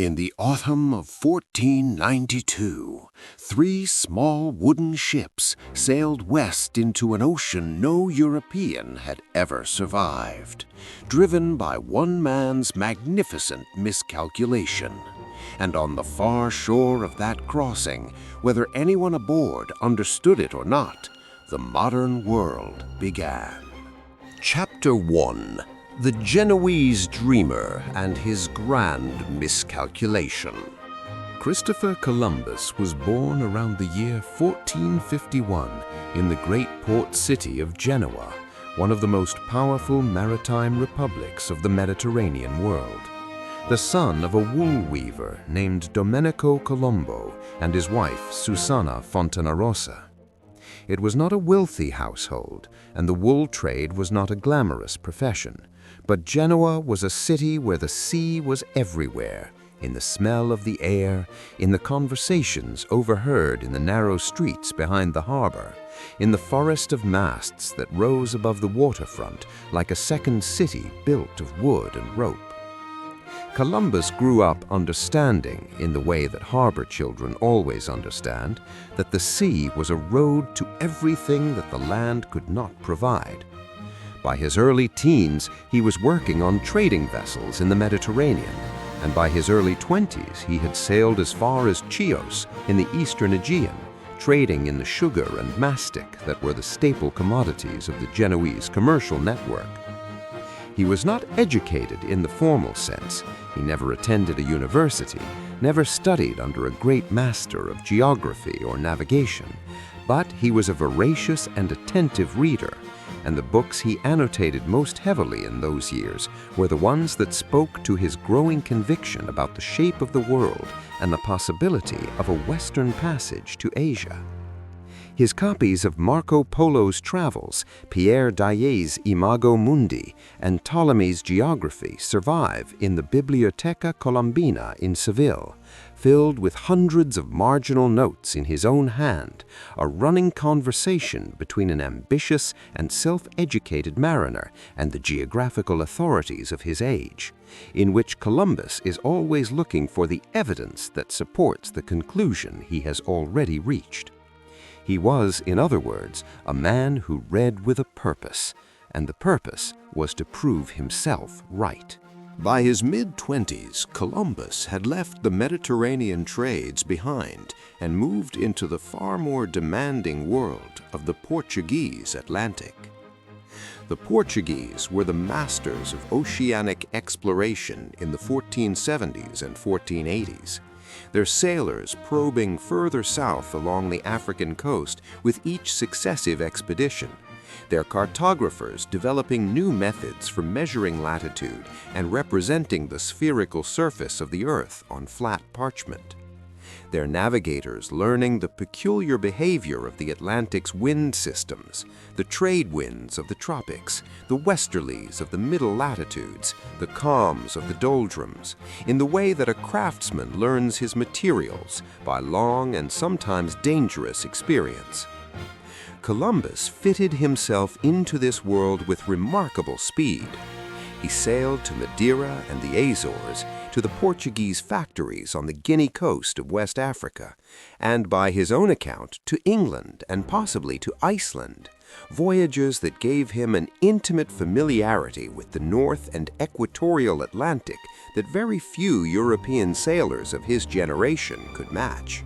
In the autumn of 1492, 3 small wooden ships sailed west into an ocean no European had ever survived, driven by one man's magnificent miscalculation. And on the far shore of that crossing, whether anyone aboard understood it or not, the modern world began. Chapter 1. The Genoese Dreamer and His Grand Miscalculation. Christopher Columbus was born around the year 1451 in the great port city of Genoa, one of the most powerful maritime republics of the Mediterranean world. The son of a wool weaver named Domenico Colombo and his wife Susanna Fontanarossa. It was not a wealthy household, and the wool trade was not a glamorous profession. But Genoa was a city where the sea was everywhere, in the smell of the air, in the conversations overheard in the narrow streets behind the harbor, in the forest of masts that rose above the waterfront like a second city built of wood and rope. Columbus grew up understanding, in the way that harbor children always understand, that the sea was a road to everything that the land could not provide. By his early teens, he was working on trading vessels in the Mediterranean, and by his early 20s, he had sailed as far as Chios in the eastern Aegean, trading in the sugar and mastic that were the staple commodities of the Genoese commercial network. He was not educated in the formal sense. He never attended a university, never studied under a great master of geography or navigation, but he was a voracious and attentive reader, and the books he annotated most heavily in those years were the ones that spoke to his growing conviction about the shape of the world and the possibility of a western passage to Asia. His copies of Marco Polo's Travels, Pierre Daillet's Imago Mundi, and Ptolemy's Geography survive in the Biblioteca Colombina in Seville, filled with hundreds of marginal notes in his own hand, a running conversation between an ambitious and self-educated mariner and the geographical authorities of his age, in which Columbus is always looking for the evidence that supports the conclusion he has already reached. He was, in other words, a man who read with a purpose, and the purpose was to prove himself right. By his mid-20s, Columbus had left the Mediterranean trades behind and moved into the far more demanding world of the Portuguese Atlantic. The Portuguese were the masters of oceanic exploration in the 1470s and 1480s. Their sailors probing further south along the African coast with each successive expedition, their cartographers developing new methods for measuring latitude and representing the spherical surface of the Earth on flat parchment, their navigators learning the peculiar behavior of the Atlantic's wind systems, the trade winds of the tropics, the westerlies of the middle latitudes, the calms of the doldrums, in the way that a craftsman learns his materials by long and sometimes dangerous experience. Columbus fitted himself into this world with remarkable speed. He sailed to Madeira and the Azores, to the Portuguese factories on the Guinea coast of West Africa, and by his own account to England and possibly to Iceland, voyages that gave him an intimate familiarity with the North and equatorial Atlantic that very few European sailors of his generation could match.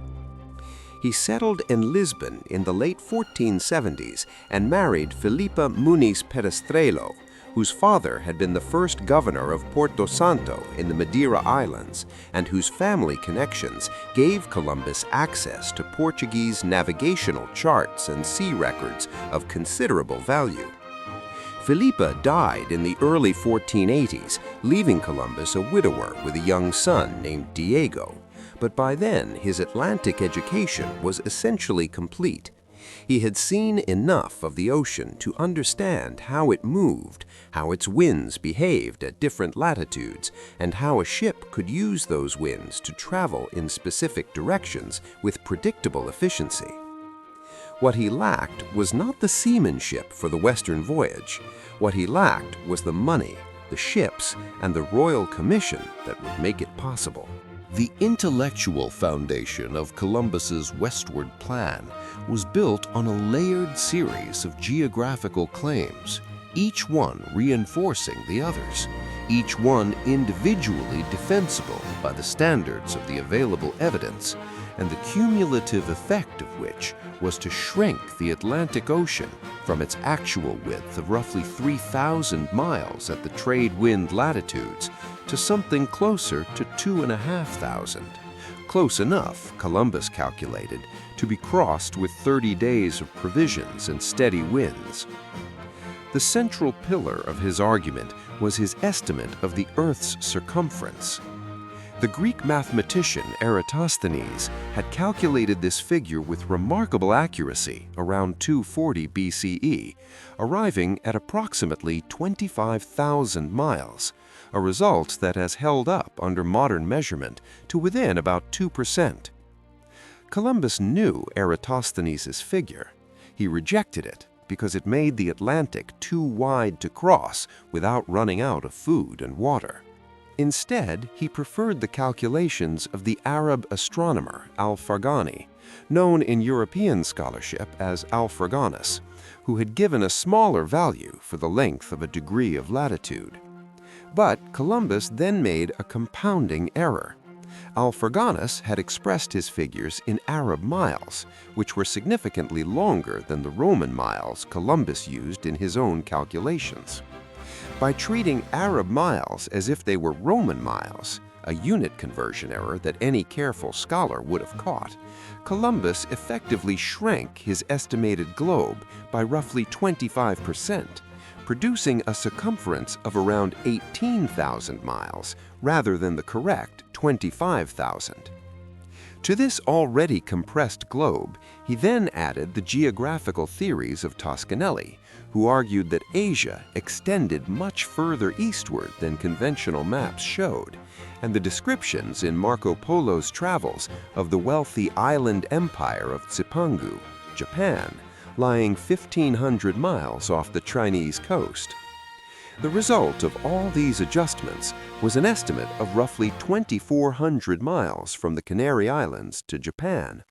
He settled in Lisbon in the late 1470s and married Filipa Muniz Perestrelo, whose father had been the first governor of Porto Santo in the Madeira Islands, and whose family connections gave Columbus access to Portuguese navigational charts and sea records of considerable value. Filipa died in the early 1480s, leaving Columbus a widower with a young son named Diego, but by then his Atlantic education was essentially complete. He had seen enough of the ocean to understand how it moved, how its winds behaved at different latitudes, and how a ship could use those winds to travel in specific directions with predictable efficiency. What he lacked was not the seamanship for the western voyage. What he lacked was the money, the ships, and the royal commission that would make it possible. The intellectual foundation of Columbus's westward plan was built on a layered series of geographical claims, each one reinforcing the others, each one individually defensible by the standards of the available evidence, and the cumulative effect of which was to shrink the Atlantic Ocean from its actual width of roughly 3,000 miles at the trade wind latitudes to something closer to 2,500. Close enough, Columbus calculated, to be crossed with 30 days of provisions and steady winds. The central pillar of his argument was his estimate of the Earth's circumference. The Greek mathematician Eratosthenes had calculated this figure with remarkable accuracy around 240 BCE, arriving at approximately 25,000 miles, a result that has held up under modern measurement to within about 2%. Columbus knew Eratosthenes' figure. He rejected it because it made the Atlantic too wide to cross without running out of food and water. Instead, he preferred the calculations of the Arab astronomer Al-Farghani, known in European scholarship as Alfraganus, who had given a smaller value for the length of a degree of latitude. But Columbus then made a compounding error. Alfraganus had expressed his figures in Arab miles, which were significantly longer than the Roman miles Columbus used in his own calculations. By treating Arab miles as if they were Roman miles, a unit conversion error that any careful scholar would have caught, Columbus effectively shrank his estimated globe by roughly 25%, producing a circumference of around 18,000 miles rather than the correct 25,000. To this already compressed globe, he then added the geographical theories of Toscanelli, who argued that Asia extended much further eastward than conventional maps showed, and the descriptions in Marco Polo's travels of the wealthy island empire of Tsipangu, Japan, lying 1,500 miles off the Chinese coast. The result of all these adjustments was an estimate of roughly 2,400 miles from the Canary Islands to Japan.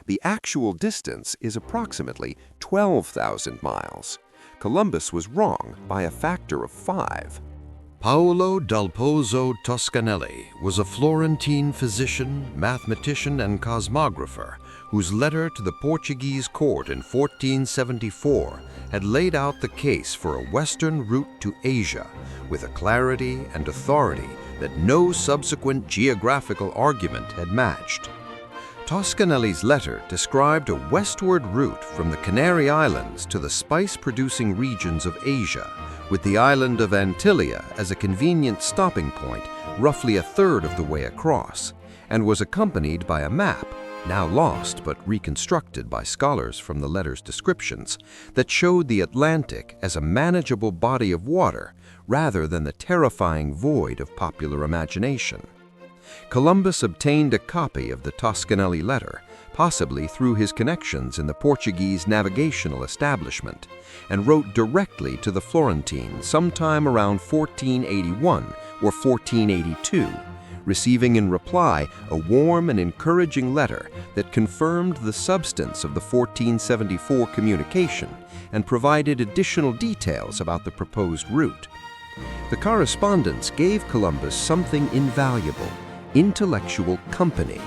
The actual distance is approximately 12,000 miles. Columbus was wrong by a factor of 5. Paolo dal Pozzo Toscanelli was a Florentine physician, mathematician, and cosmographer whose letter to the Portuguese court in 1474 had laid out the case for a western route to Asia with a clarity and authority that no subsequent geographical argument had matched. Toscanelli's letter described a westward route from the Canary Islands to the spice-producing regions of Asia, with the island of Antillia as a convenient stopping point roughly a third of the way across, and was accompanied by a map, now lost but reconstructed by scholars from the letter's descriptions, that showed the Atlantic as a manageable body of water rather than the terrifying void of popular imagination. Columbus obtained a copy of the Toscanelli letter, possibly through his connections in the Portuguese navigational establishment, and wrote directly to the Florentines sometime around 1481 or 1482, receiving in reply a warm and encouraging letter that confirmed the substance of the 1474 communication and provided additional details about the proposed route. The correspondence gave Columbus something invaluable: intellectual company.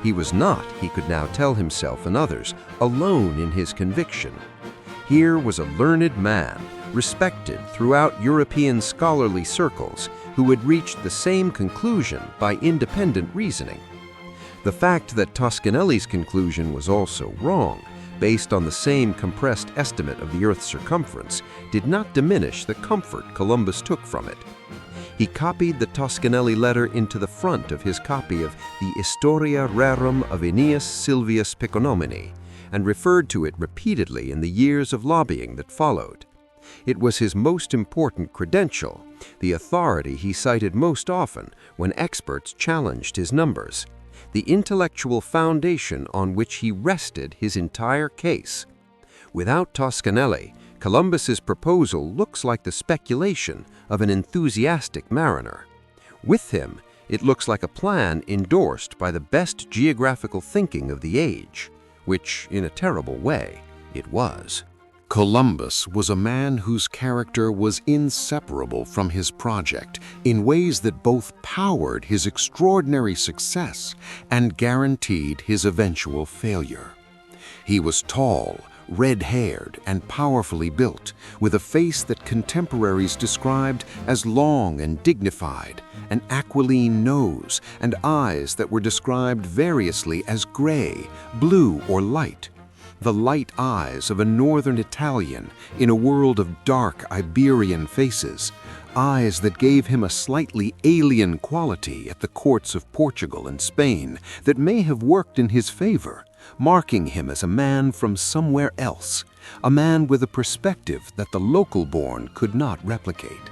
He was not, he could now tell himself and others, alone in his conviction. Here was a learned man, respected throughout European scholarly circles, who had reached the same conclusion by independent reasoning. The fact that Toscanelli's conclusion was also wrong, based on the same compressed estimate of the Earth's circumference, did not diminish the comfort Columbus took from it. He copied the Toscanelli letter into the front of his copy of the Historia Rerum of Aeneas Silvius Picconomini, and referred to it repeatedly in the years of lobbying that followed. It was his most important credential, the authority he cited most often when experts challenged his numbers, the intellectual foundation on which he rested his entire case. Without Toscanelli, Columbus's proposal looks like the speculation of an enthusiastic mariner. With him, It looks like a plan endorsed by the best geographical thinking of the age, which, in a terrible way, it was. Columbus was a man whose character was inseparable from his project in ways that both powered his extraordinary success and guaranteed his eventual failure. He was tall, red-haired, and powerfully built, with a face that contemporaries described as long and dignified, an aquiline nose, and eyes that were described variously as gray, blue, or light. The light eyes of a northern Italian in a world of dark Iberian faces, eyes that gave him a slightly alien quality at the courts of Portugal and Spain that may have worked in his favor, marking him as a man from somewhere else, a man with a perspective that the local-born could not replicate.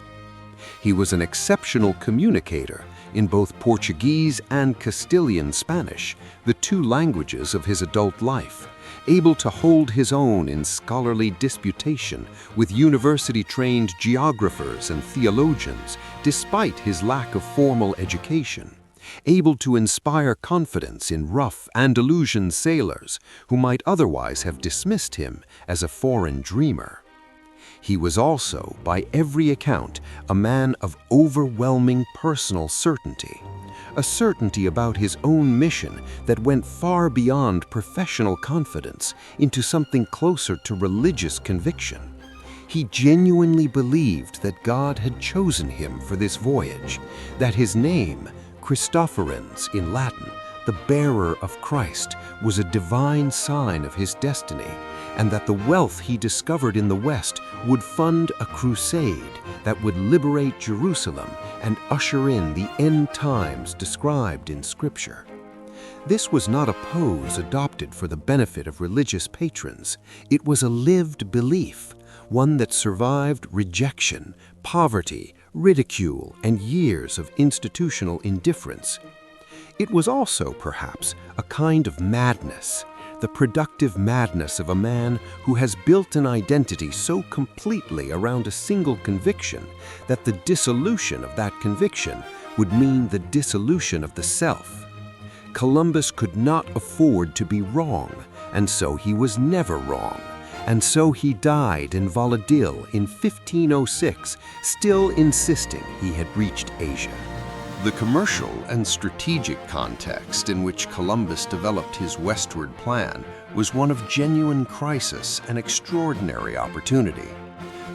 He was an exceptional communicator in both Portuguese and Castilian Spanish, the two languages of his adult life, able to hold his own in scholarly disputation with university-trained geographers and theologians despite his lack of formal education, able to inspire confidence in rough Andalusian sailors who might otherwise have dismissed him as a foreign dreamer. He was also, by every account, a man of overwhelming personal certainty, a certainty about his own mission that went far beyond professional confidence into something closer to religious conviction. He genuinely believed that God had chosen him for this voyage, that his name, Christopherens in Latin, the bearer of Christ, was a divine sign of his destiny, and that the wealth he discovered in the West would fund a crusade that would liberate Jerusalem and usher in the end times described in Scripture. This was not a pose adopted for the benefit of religious patrons. It was a lived belief, one that survived rejection, poverty, ridicule, and years of institutional indifference. It was also, perhaps, a kind of madness, the productive madness of a man who has built an identity so completely around a single conviction that the dissolution of that conviction would mean the dissolution of the self. Columbus could not afford to be wrong, and so he was never wrong. And so he died in Valladolid in 1506, still insisting he had reached Asia. The commercial and strategic context in which Columbus developed his westward plan was one of genuine crisis and extraordinary opportunity.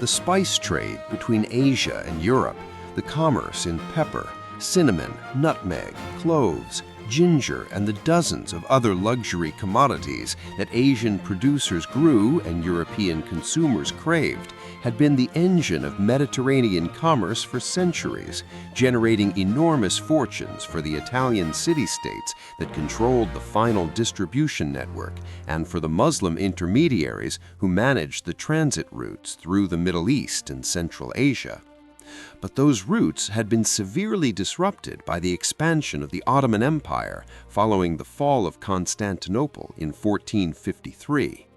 The spice trade between Asia and Europe, the commerce in pepper, cinnamon, nutmeg, cloves, ginger, and the dozens of other luxury commodities that Asian producers grew and European consumers craved had been the engine of Mediterranean commerce for centuries, generating enormous fortunes for the Italian city-states that controlled the final distribution network and for the Muslim intermediaries who managed the transit routes through the Middle East and Central Asia. But those routes had been severely disrupted by the expansion of the Ottoman Empire following the fall of Constantinople in 1453.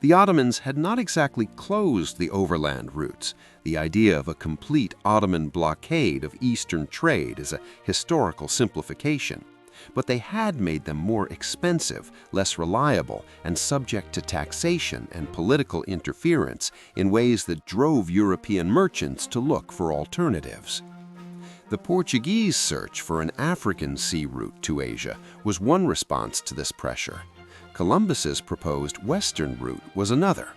The Ottomans had not exactly closed the overland routes. The idea of a complete Ottoman blockade of Eastern trade is a historical simplification. But they had made them more expensive, less reliable, and subject to taxation and political interference in ways that drove European merchants to look for alternatives. The Portuguese search for an African sea route to Asia was one response to this pressure. Columbus's proposed western route was another.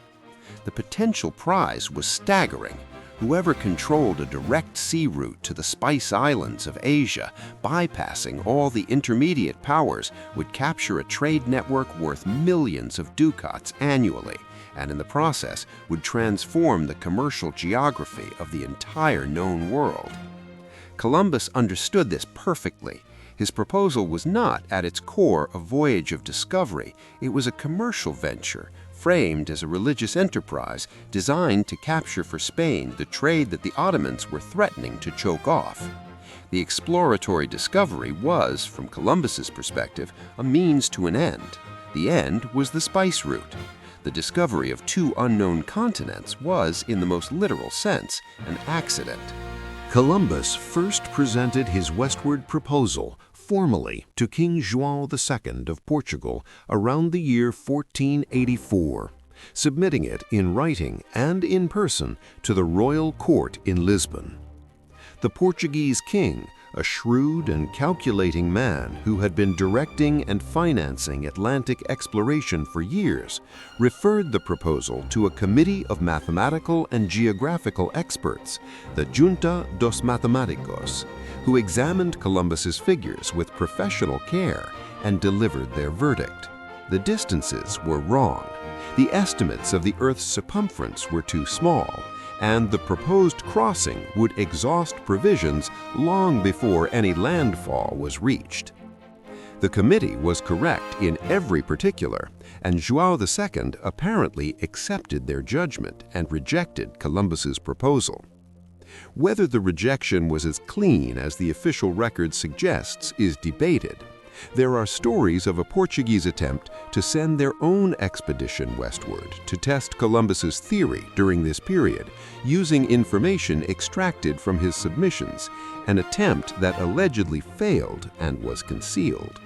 The potential prize was staggering. Whoever controlled a direct sea route to the Spice Islands of Asia, bypassing all the intermediate powers, would capture a trade network worth millions of ducats annually, and in the process would transform the commercial geography of the entire known world. Columbus understood this perfectly. His proposal was not, at its core, a voyage of discovery. It was a commercial venture, framed as a religious enterprise designed to capture for Spain the trade that the Ottomans were threatening to choke off. The exploratory discovery was, from Columbus's perspective, a means to an end. The end was the spice route. The discovery of two unknown continents was, in the most literal sense, an accident. Columbus first presented his westward proposal formally to King João II of Portugal around the year 1484, submitting it in writing and in person to the royal court in Lisbon. The Portuguese king, a shrewd and calculating man who had been directing and financing Atlantic exploration for years, referred the proposal to a committee of mathematical and geographical experts, the Junta dos Matemáticos, who examined Columbus's figures with professional care and delivered their verdict. The distances were wrong. The estimates of the Earth's circumference were too small, and the proposed crossing would exhaust provisions long before any landfall was reached. The committee was correct in every particular, and João II apparently accepted their judgment and rejected Columbus's proposal. Whether the rejection was as clean as the official record suggests is debated. There are stories of a Portuguese attempt to send their own expedition westward to test Columbus's theory during this period, using information extracted from his submissions, an attempt that allegedly failed and was concealed.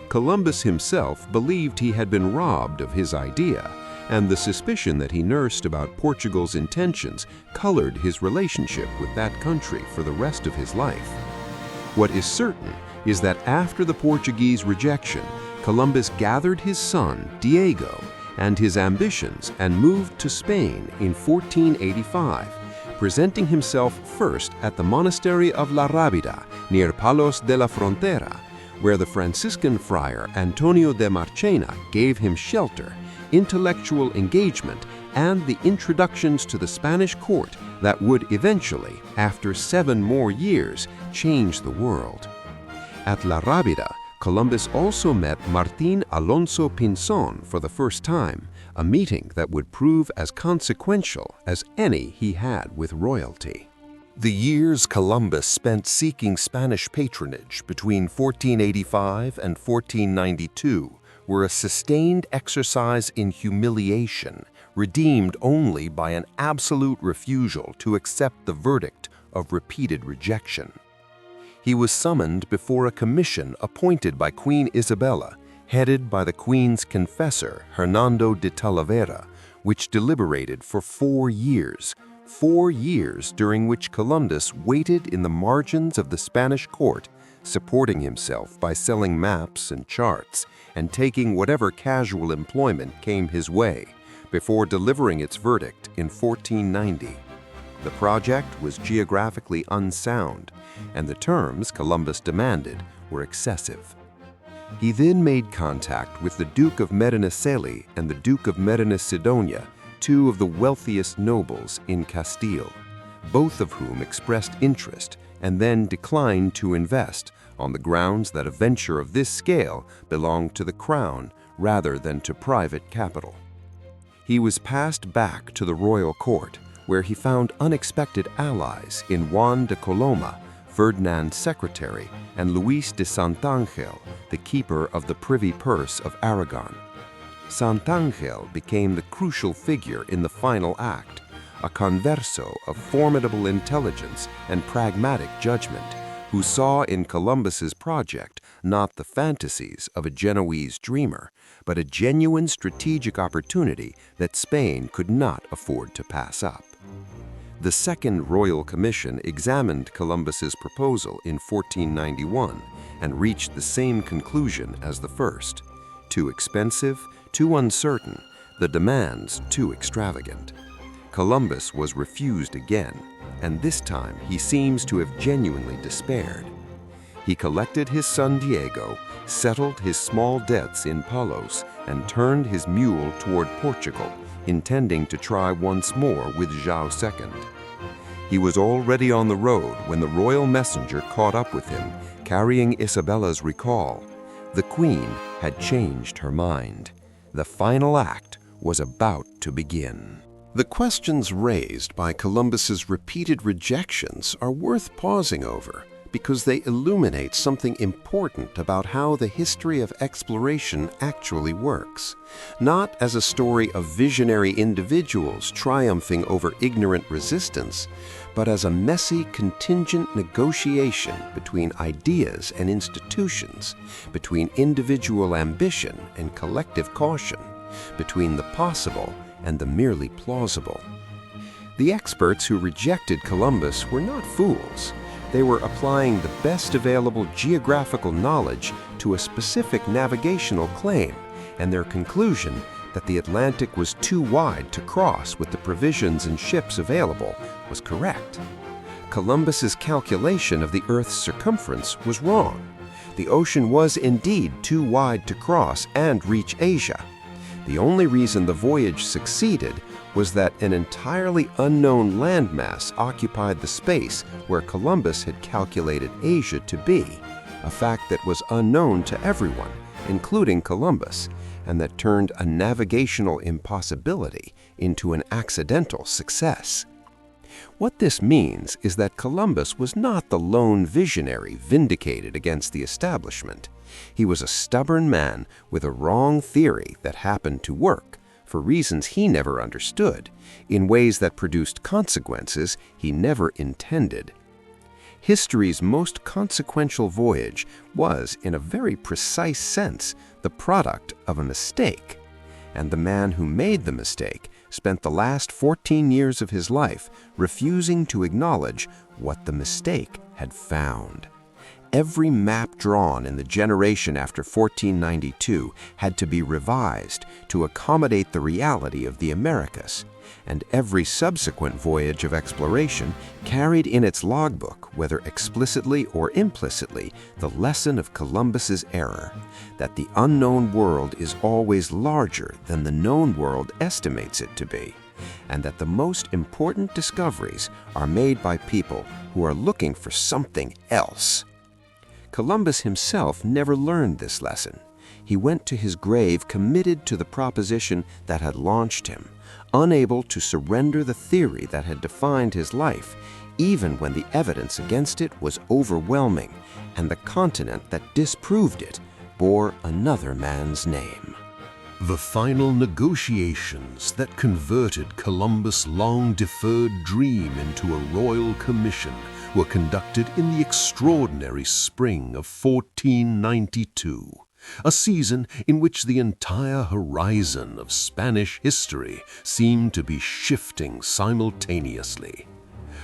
Columbus himself believed he had been robbed of his idea, and the suspicion that he nursed about Portugal's intentions colored his relationship with that country for the rest of his life. What is certain is that after the Portuguese rejection, Columbus gathered his son, Diego, and his ambitions and moved to Spain in 1485, presenting himself first at the monastery of La Rábida near Palos de la Frontera, where the Franciscan friar Antonio de Marchena gave him shelter, intellectual engagement, and the introductions to the Spanish court that would eventually, after 7 more years, change the world. At La Rábida, Columbus also met Martín Alonso Pinzón for the first time, a meeting that would prove as consequential as any he had with royalty. The years Columbus spent seeking Spanish patronage between 1485 and 1492 were a sustained exercise in humiliation, redeemed only by an absolute refusal to accept the verdict of repeated rejection. He was summoned before a commission appointed by Queen Isabella, headed by the Queen's confessor, Hernando de Talavera, which deliberated for 4 years, 4 years during which Columbus waited in the margins of the Spanish court, supporting himself by selling maps and charts and taking whatever casual employment came his way, before delivering its verdict in 1490. The project was geographically unsound, and the terms Columbus demanded were excessive. He then made contact with the Duke of Medinaceli and the Duke of Medina Sidonia, 2 of the wealthiest nobles in Castile, both of whom expressed interest and then declined to invest on the grounds that a venture of this scale belonged to the crown rather than to private capital. He was passed back to the royal court, where he found unexpected allies in Juan de Coloma, Ferdinand's secretary, and Luis de Santangel, the keeper of the privy purse of Aragon. Santangel became the crucial figure in the final act, a converso of formidable intelligence and pragmatic judgment, who saw in Columbus's project not the fantasies of a Genoese dreamer, but a genuine strategic opportunity that Spain could not afford to pass up. The Second Royal Commission examined Columbus's proposal in 1491 and reached the same conclusion as the first: too expensive, too uncertain, the demands too extravagant. Columbus was refused again, and this time he seems to have genuinely despaired. He collected his son Diego, settled his small debts in Palos, and turned his mule toward Portugal, intending to try once more with João II. He was already on the road when the royal messenger caught up with him, carrying Isabella's recall. The Queen had changed her mind. The final act was about to begin. The questions raised by Columbus's repeated rejections are worth pausing over, because they illuminate something important about how the history of exploration actually works, not as a story of visionary individuals triumphing over ignorant resistance, but as a messy, contingent negotiation between ideas and institutions, between individual ambition and collective caution, between the possible and the merely plausible. The experts who rejected Columbus were not fools. They were applying the best available geographical knowledge to a specific navigational claim, and their conclusion that the Atlantic was too wide to cross with the provisions and ships available was correct. Columbus's calculation of the Earth's circumference was wrong. The ocean was indeed too wide to cross and reach Asia. The only reason the voyage succeeded was that an entirely unknown landmass occupied the space where Columbus had calculated Asia to be, a fact that was unknown to everyone, including Columbus, and that turned a navigational impossibility into an accidental success. What this means is that Columbus was not the lone visionary vindicated against the establishment. He was a stubborn man with a wrong theory that happened to work, for reasons he never understood, in ways that produced consequences he never intended. History's most consequential voyage was, in a very precise sense, the product of a mistake. And the man who made the mistake spent the last 14 years of his life refusing to acknowledge what the mistake had found. Every map drawn in the generation after 1492 had to be revised to accommodate the reality of the Americas, and every subsequent voyage of exploration carried in its logbook, whether explicitly or implicitly, the lesson of Columbus's error, that the unknown world is always larger than the known world estimates it to be, and that the most important discoveries are made by people who are looking for something else. Columbus himself never learned this lesson. He went to his grave committed to the proposition that had launched him, unable to surrender the theory that had defined his life, even when the evidence against it was overwhelming, and the continent that disproved it bore another man's name. The final negotiations that converted Columbus' long-deferred dream into a royal commission were conducted in the extraordinary spring of 1492, a season in which the entire horizon of Spanish history seemed to be shifting simultaneously.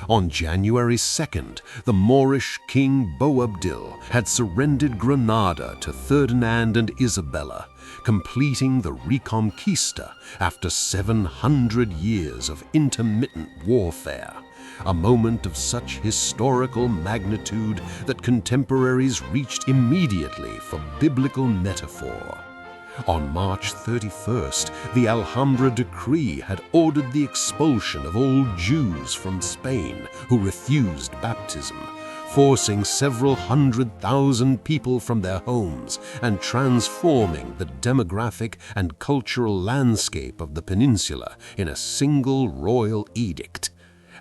On January 2nd, the Moorish king Boabdil had surrendered Granada to Ferdinand and Isabella, completing the Reconquista after 700 years of intermittent warfare, a moment of such historical magnitude that contemporaries reached immediately for biblical metaphor. On March 31st, the Alhambra decree had ordered the expulsion of all Jews from Spain who refused baptism, forcing several 100,000 people from their homes and transforming the demographic and cultural landscape of the peninsula in a single royal edict.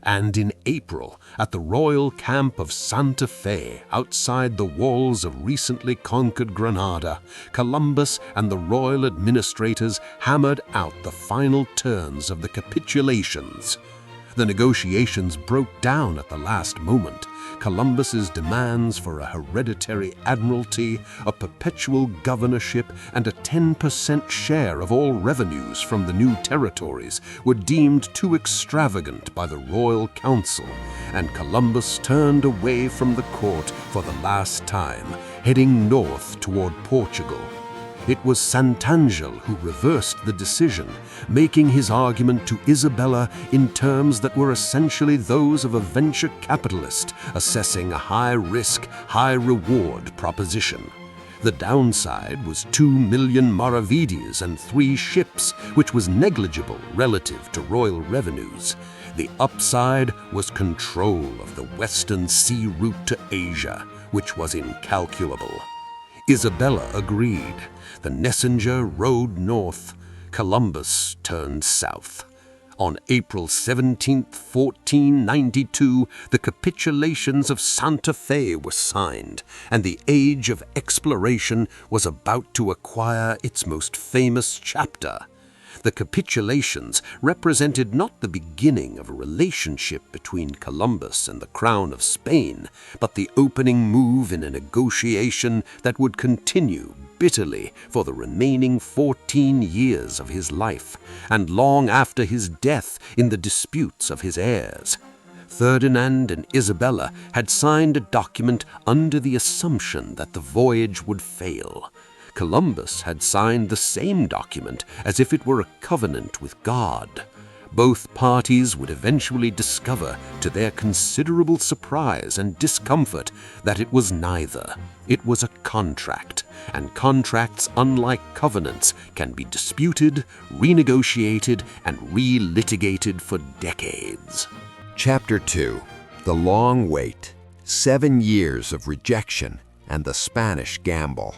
And in April, at the royal camp of Santa Fe, outside the walls of recently conquered Granada, Columbus and the royal administrators hammered out the final terms of the Capitulations. The negotiations broke down at the last moment. Columbus's demands for a hereditary admiralty, a perpetual governorship, and a 10% share of all revenues from the new territories were deemed too extravagant by the Royal Council, and Columbus turned away from the court for the last time, heading north toward Portugal. It was Santangel who reversed the decision, making his argument to Isabella in terms that were essentially those of a venture capitalist assessing a high-risk, high-reward proposition. The downside was 2 million maravedis and 3 ships, which was negligible relative to royal revenues. The upside was control of the western sea route to Asia, which was incalculable. Isabella agreed. The Messenger rode north. Columbus turned south. On April 17, 1492, the Capitulations of Santa Fe were signed, and the age of exploration was about to acquire its most famous chapter. The Capitulations represented not the beginning of a relationship between Columbus and the Crown of Spain, but the opening move in a negotiation that would continue bitterly for the remaining 14 years of his life, and long after his death in the disputes of his heirs. Ferdinand and Isabella had signed a document under the assumption that the voyage would fail. Columbus had signed the same document as if it were a covenant with God. Both parties would eventually discover, to their considerable surprise and discomfort, that it was neither. It was a contract, and contracts, unlike covenants, can be disputed, renegotiated, and relitigated for decades. Chapter 2. The Long Wait, 7 Years of Rejection, and the Spanish Gamble.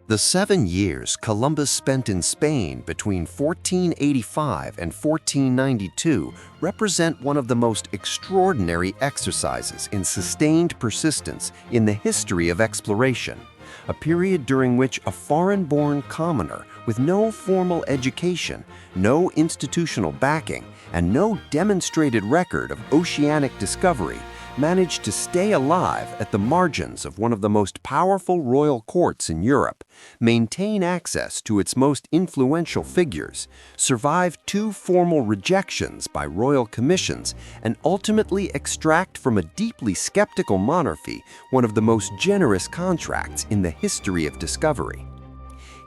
The 7 years Columbus spent in Spain between 1485 and 1492 represent one of the most extraordinary exercises in sustained persistence in the history of exploration, a period during which a foreign-born commoner with no formal education, no institutional backing, and no demonstrated record of oceanic discovery managed to stay alive at the margins of one of the most powerful royal courts in Europe, maintain access to its most influential figures, survive 2 formal rejections by royal commissions, and ultimately extract from a deeply skeptical monarchy one of the most generous contracts in the history of discovery.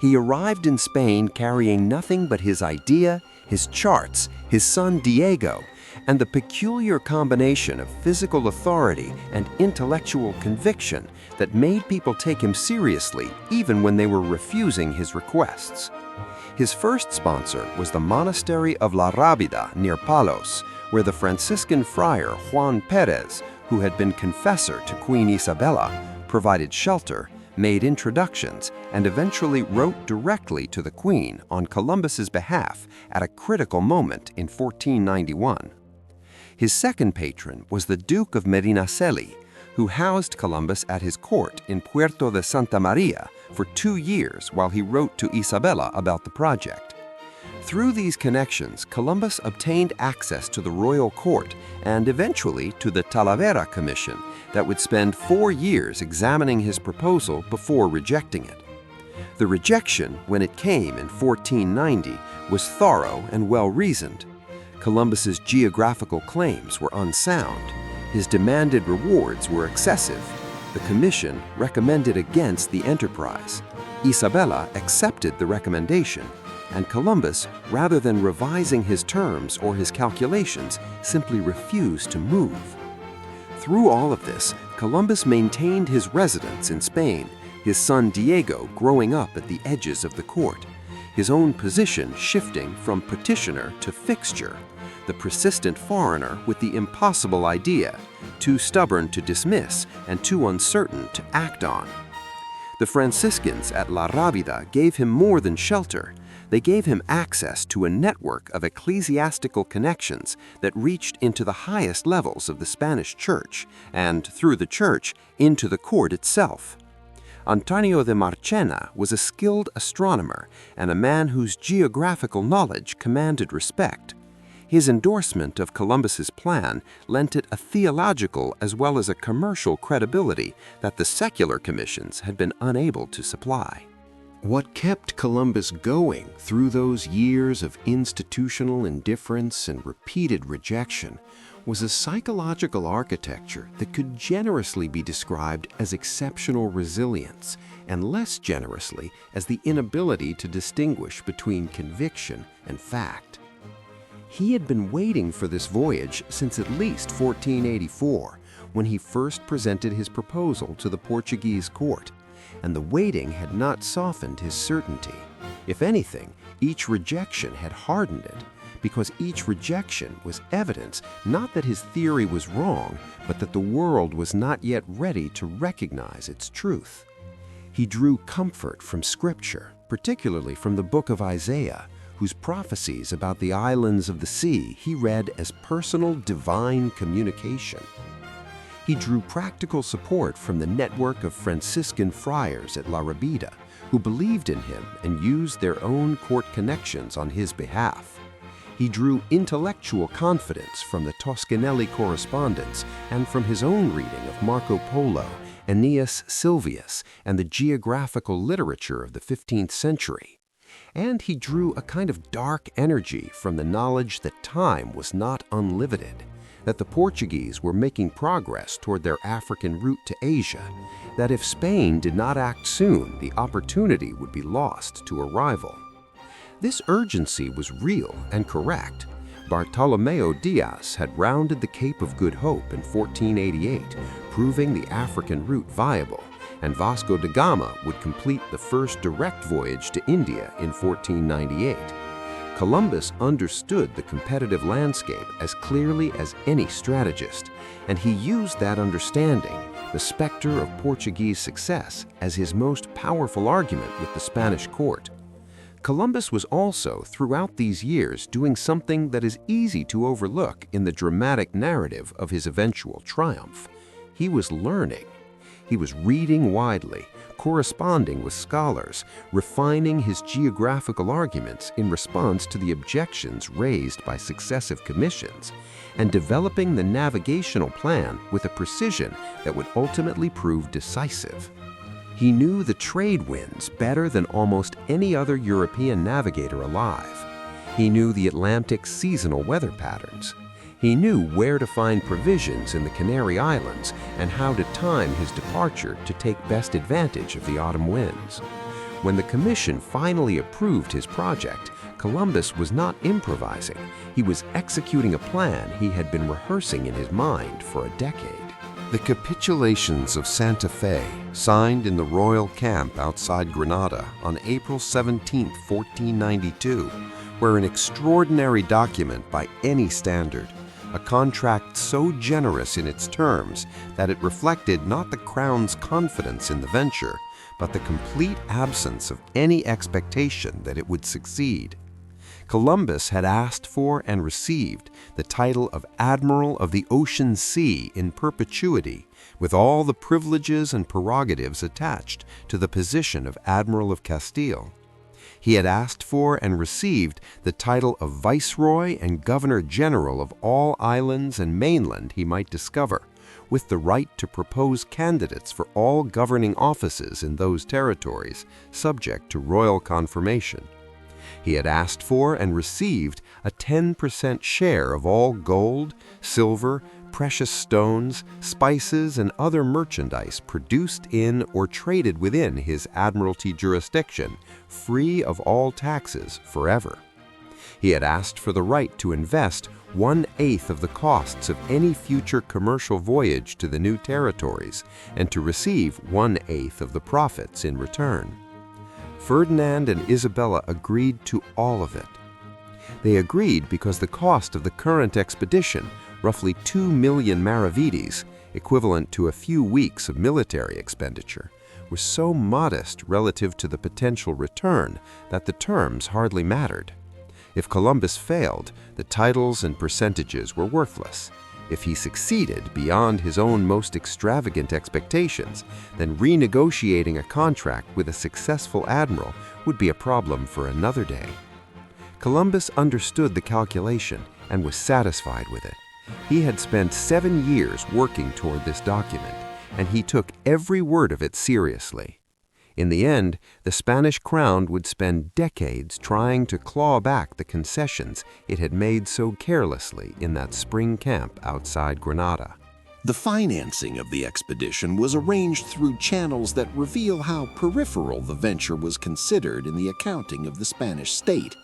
He arrived in Spain carrying nothing but his idea, his charts, his son Diego, and the peculiar combination of physical authority and intellectual conviction that made people take him seriously even when they were refusing his requests. His first sponsor was the monastery of La Rábida near Palos, where the Franciscan friar Juan Pérez, who had been confessor to Queen Isabella, provided shelter, made introductions, and eventually wrote directly to the Queen on Columbus's behalf at a critical moment in 1491. His second patron was the Duke of Medinaceli, who housed Columbus at his court in Puerto de Santa Maria for 2 years while he wrote to Isabella about the project. Through these connections, Columbus obtained access to the royal court and eventually to the Talavera Commission that would spend 4 years examining his proposal before rejecting it. The rejection, when it came in 1490, was thorough and well-reasoned. Columbus's geographical claims were unsound. His demanded rewards were excessive. The commission recommended against the enterprise. Isabella accepted the recommendation, and Columbus, rather than revising his terms or his calculations, simply refused to move. Through all of this, Columbus maintained his residence in Spain, his son Diego growing up at the edges of the court, his own position shifting from petitioner to fixture, the persistent foreigner with the impossible idea, too stubborn to dismiss and too uncertain to act on. The Franciscans at La Rábida gave him more than shelter. They gave him access to a network of ecclesiastical connections that reached into the highest levels of the Spanish Church and, through the Church, into the court itself. Antonio de Marchena was a skilled astronomer and a man whose geographical knowledge commanded respect. His endorsement of Columbus's plan lent it a theological as well as a commercial credibility that the secular commissions had been unable to supply. What kept Columbus going through those years of institutional indifference and repeated rejection was a psychological architecture that could generously be described as exceptional resilience and less generously as the inability to distinguish between conviction and fact. He had been waiting for this voyage since at least 1484, when he first presented his proposal to the Portuguese court, and the waiting had not softened his certainty. If anything, each rejection had hardened it, because each rejection was evidence not that his theory was wrong, but that the world was not yet ready to recognize its truth. He drew comfort from Scripture, particularly from the book of Isaiah, whose prophecies about the islands of the sea he read as personal divine communication. He drew practical support from the network of Franciscan friars at La Rabida, who believed in him and used their own court connections on his behalf. He drew intellectual confidence from the Toscanelli correspondence and from his own reading of Marco Polo, Aeneas Sylvius, and the geographical literature of the 15th century. And he drew a kind of dark energy from the knowledge that time was not unlimited, that the Portuguese were making progress toward their African route to Asia, that if Spain did not act soon, the opportunity would be lost to a rival. This urgency was real and correct. Bartolomeo Diaz had rounded the Cape of Good Hope in 1488, proving the African route viable, and Vasco da Gama would complete the first direct voyage to India in 1498. Columbus understood the competitive landscape as clearly as any strategist, and he used that understanding, the specter of Portuguese success, as his most powerful argument with the Spanish court. Columbus was also, throughout these years, doing something that is easy to overlook in the dramatic narrative of his eventual triumph. He was learning. He was reading widely, corresponding with scholars, refining his geographical arguments in response to the objections raised by successive commissions, and developing the navigational plan with a precision that would ultimately prove decisive. He knew the trade winds better than almost any other European navigator alive. He knew the Atlantic's seasonal weather patterns. He knew where to find provisions in the Canary Islands and how to time his departure to take best advantage of the autumn winds. When the commission finally approved his project, Columbus was not improvising. He was executing a plan he had been rehearsing in his mind for a decade. The Capitulations of Santa Fe, signed in the royal camp outside Granada on April 17, 1492, were an extraordinary document by any standard, a contract so generous in its terms that it reflected not the Crown's confidence in the venture, but the complete absence of any expectation that it would succeed. Columbus had asked for and received the title of Admiral of the Ocean Sea in perpetuity, with all the privileges and prerogatives attached to the position of Admiral of Castile. He had asked for and received the title of Viceroy and Governor-General of all islands and mainland he might discover, with the right to propose candidates for all governing offices in those territories, subject to royal confirmation. He had asked for and received a 10% share of all gold, silver, precious stones, spices, and other merchandise produced in or traded within his admiralty jurisdiction, free of all taxes forever. He had asked for the right to invest 1/8 of the costs of any future commercial voyage to the new territories and to receive 1/8 of the profits in return. Ferdinand and Isabella agreed to all of it. They agreed because the cost of the current expedition, roughly 2 million maravedis, equivalent to a few weeks of military expenditure, was so modest relative to the potential return that the terms hardly mattered. If Columbus failed, the titles and percentages were worthless. If he succeeded beyond his own most extravagant expectations, then renegotiating a contract with a successful admiral would be a problem for another day. Columbus understood the calculation and was satisfied with it. He had spent 7 years working toward this document, and he took every word of it seriously. In the end, the Spanish crown would spend decades trying to claw back the concessions it had made so carelessly in that spring camp outside Granada. The financing of the expedition was arranged through channels that reveal how peripheral the venture was considered in the accounting of the Spanish state.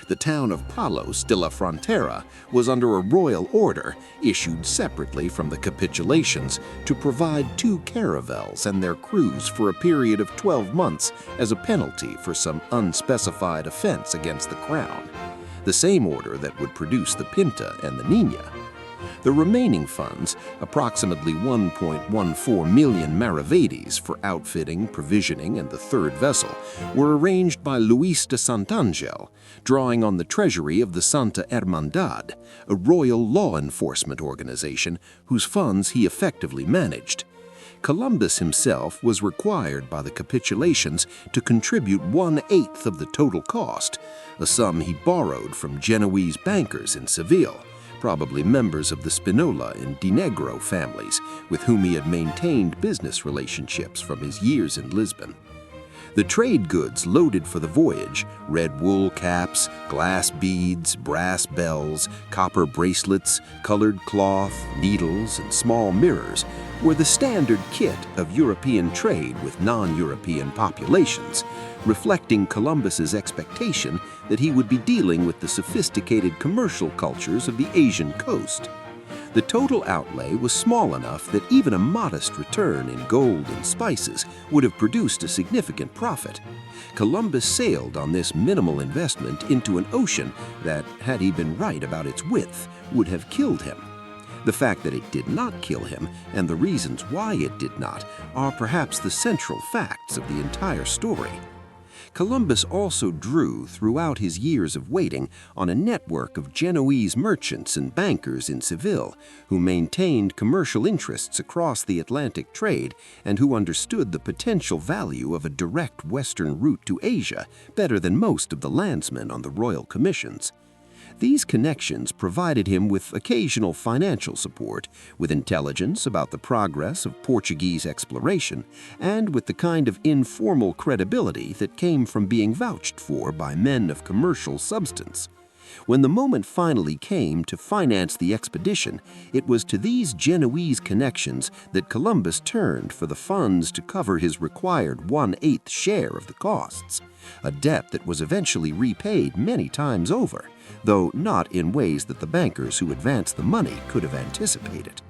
The town of Palos de la Frontera was under a royal order issued separately from the capitulations to provide 2 caravels and their crews for a period of 12 months as a penalty for some unspecified offense against the crown, the same order that would produce the Pinta and the Niña. The remaining funds, approximately 1.14 million maravedis for outfitting, provisioning, and the third vessel, were arranged by Luis de Santangel, drawing on the treasury of the Santa Hermandad, a royal law enforcement organization whose funds he effectively managed. Columbus himself was required by the Capitulations to contribute 1/8 of the total cost, a sum he borrowed from Genoese bankers in Seville, probably members of the Spinola and Di Negro families, with whom he had maintained business relationships from his years in Lisbon. The trade goods loaded for the voyage, red wool caps, glass beads, brass bells, copper bracelets, colored cloth, needles, and small mirrors, were the standard kit of European trade with non-European populations, reflecting Columbus's expectation that he would be dealing with the sophisticated commercial cultures of the Asian coast. The total outlay was small enough that even a modest return in gold and spices would have produced a significant profit. Columbus sailed on this minimal investment into an ocean that, had he been right about its width, would have killed him. The fact that it did not kill him, and the reasons why it did not, are perhaps the central facts of the entire story. Columbus also drew, throughout his years of waiting, on a network of Genoese merchants and bankers in Seville who maintained commercial interests across the Atlantic trade and who understood the potential value of a direct western route to Asia better than most of the landsmen on the royal commissions. These connections provided him with occasional financial support, with intelligence about the progress of Portuguese exploration, and with the kind of informal credibility that came from being vouched for by men of commercial substance. When the moment finally came to finance the expedition, it was to these Genoese connections that Columbus turned for the funds to cover his required 1/8 share of the costs, a debt that was eventually repaid many times over, though not in ways that the bankers who advanced the money could have anticipated.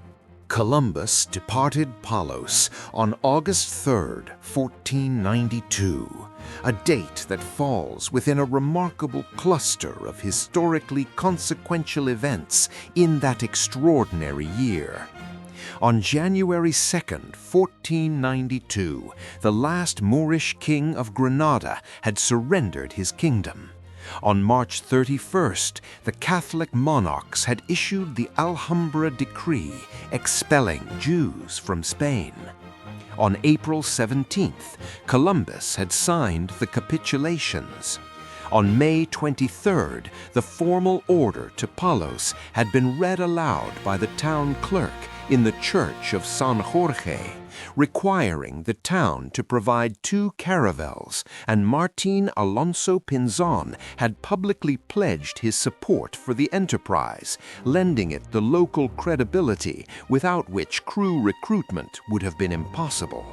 Columbus departed Palos on August 3rd, 1492, a date that falls within a remarkable cluster of historically consequential events in that extraordinary year. On January 2nd, 1492, the last Moorish king of Granada had surrendered his kingdom. On March 31st, the Catholic monarchs had issued the Alhambra decree expelling Jews from Spain. On April 17th, Columbus had signed the Capitulations. On May 23rd, the formal order to Palos had been read aloud by the town clerk in the church of San Jorge, requiring the town to provide 2 caravels, and Martin Alonso Pinzon had publicly pledged his support for the enterprise, lending it the local credibility without which crew recruitment would have been impossible.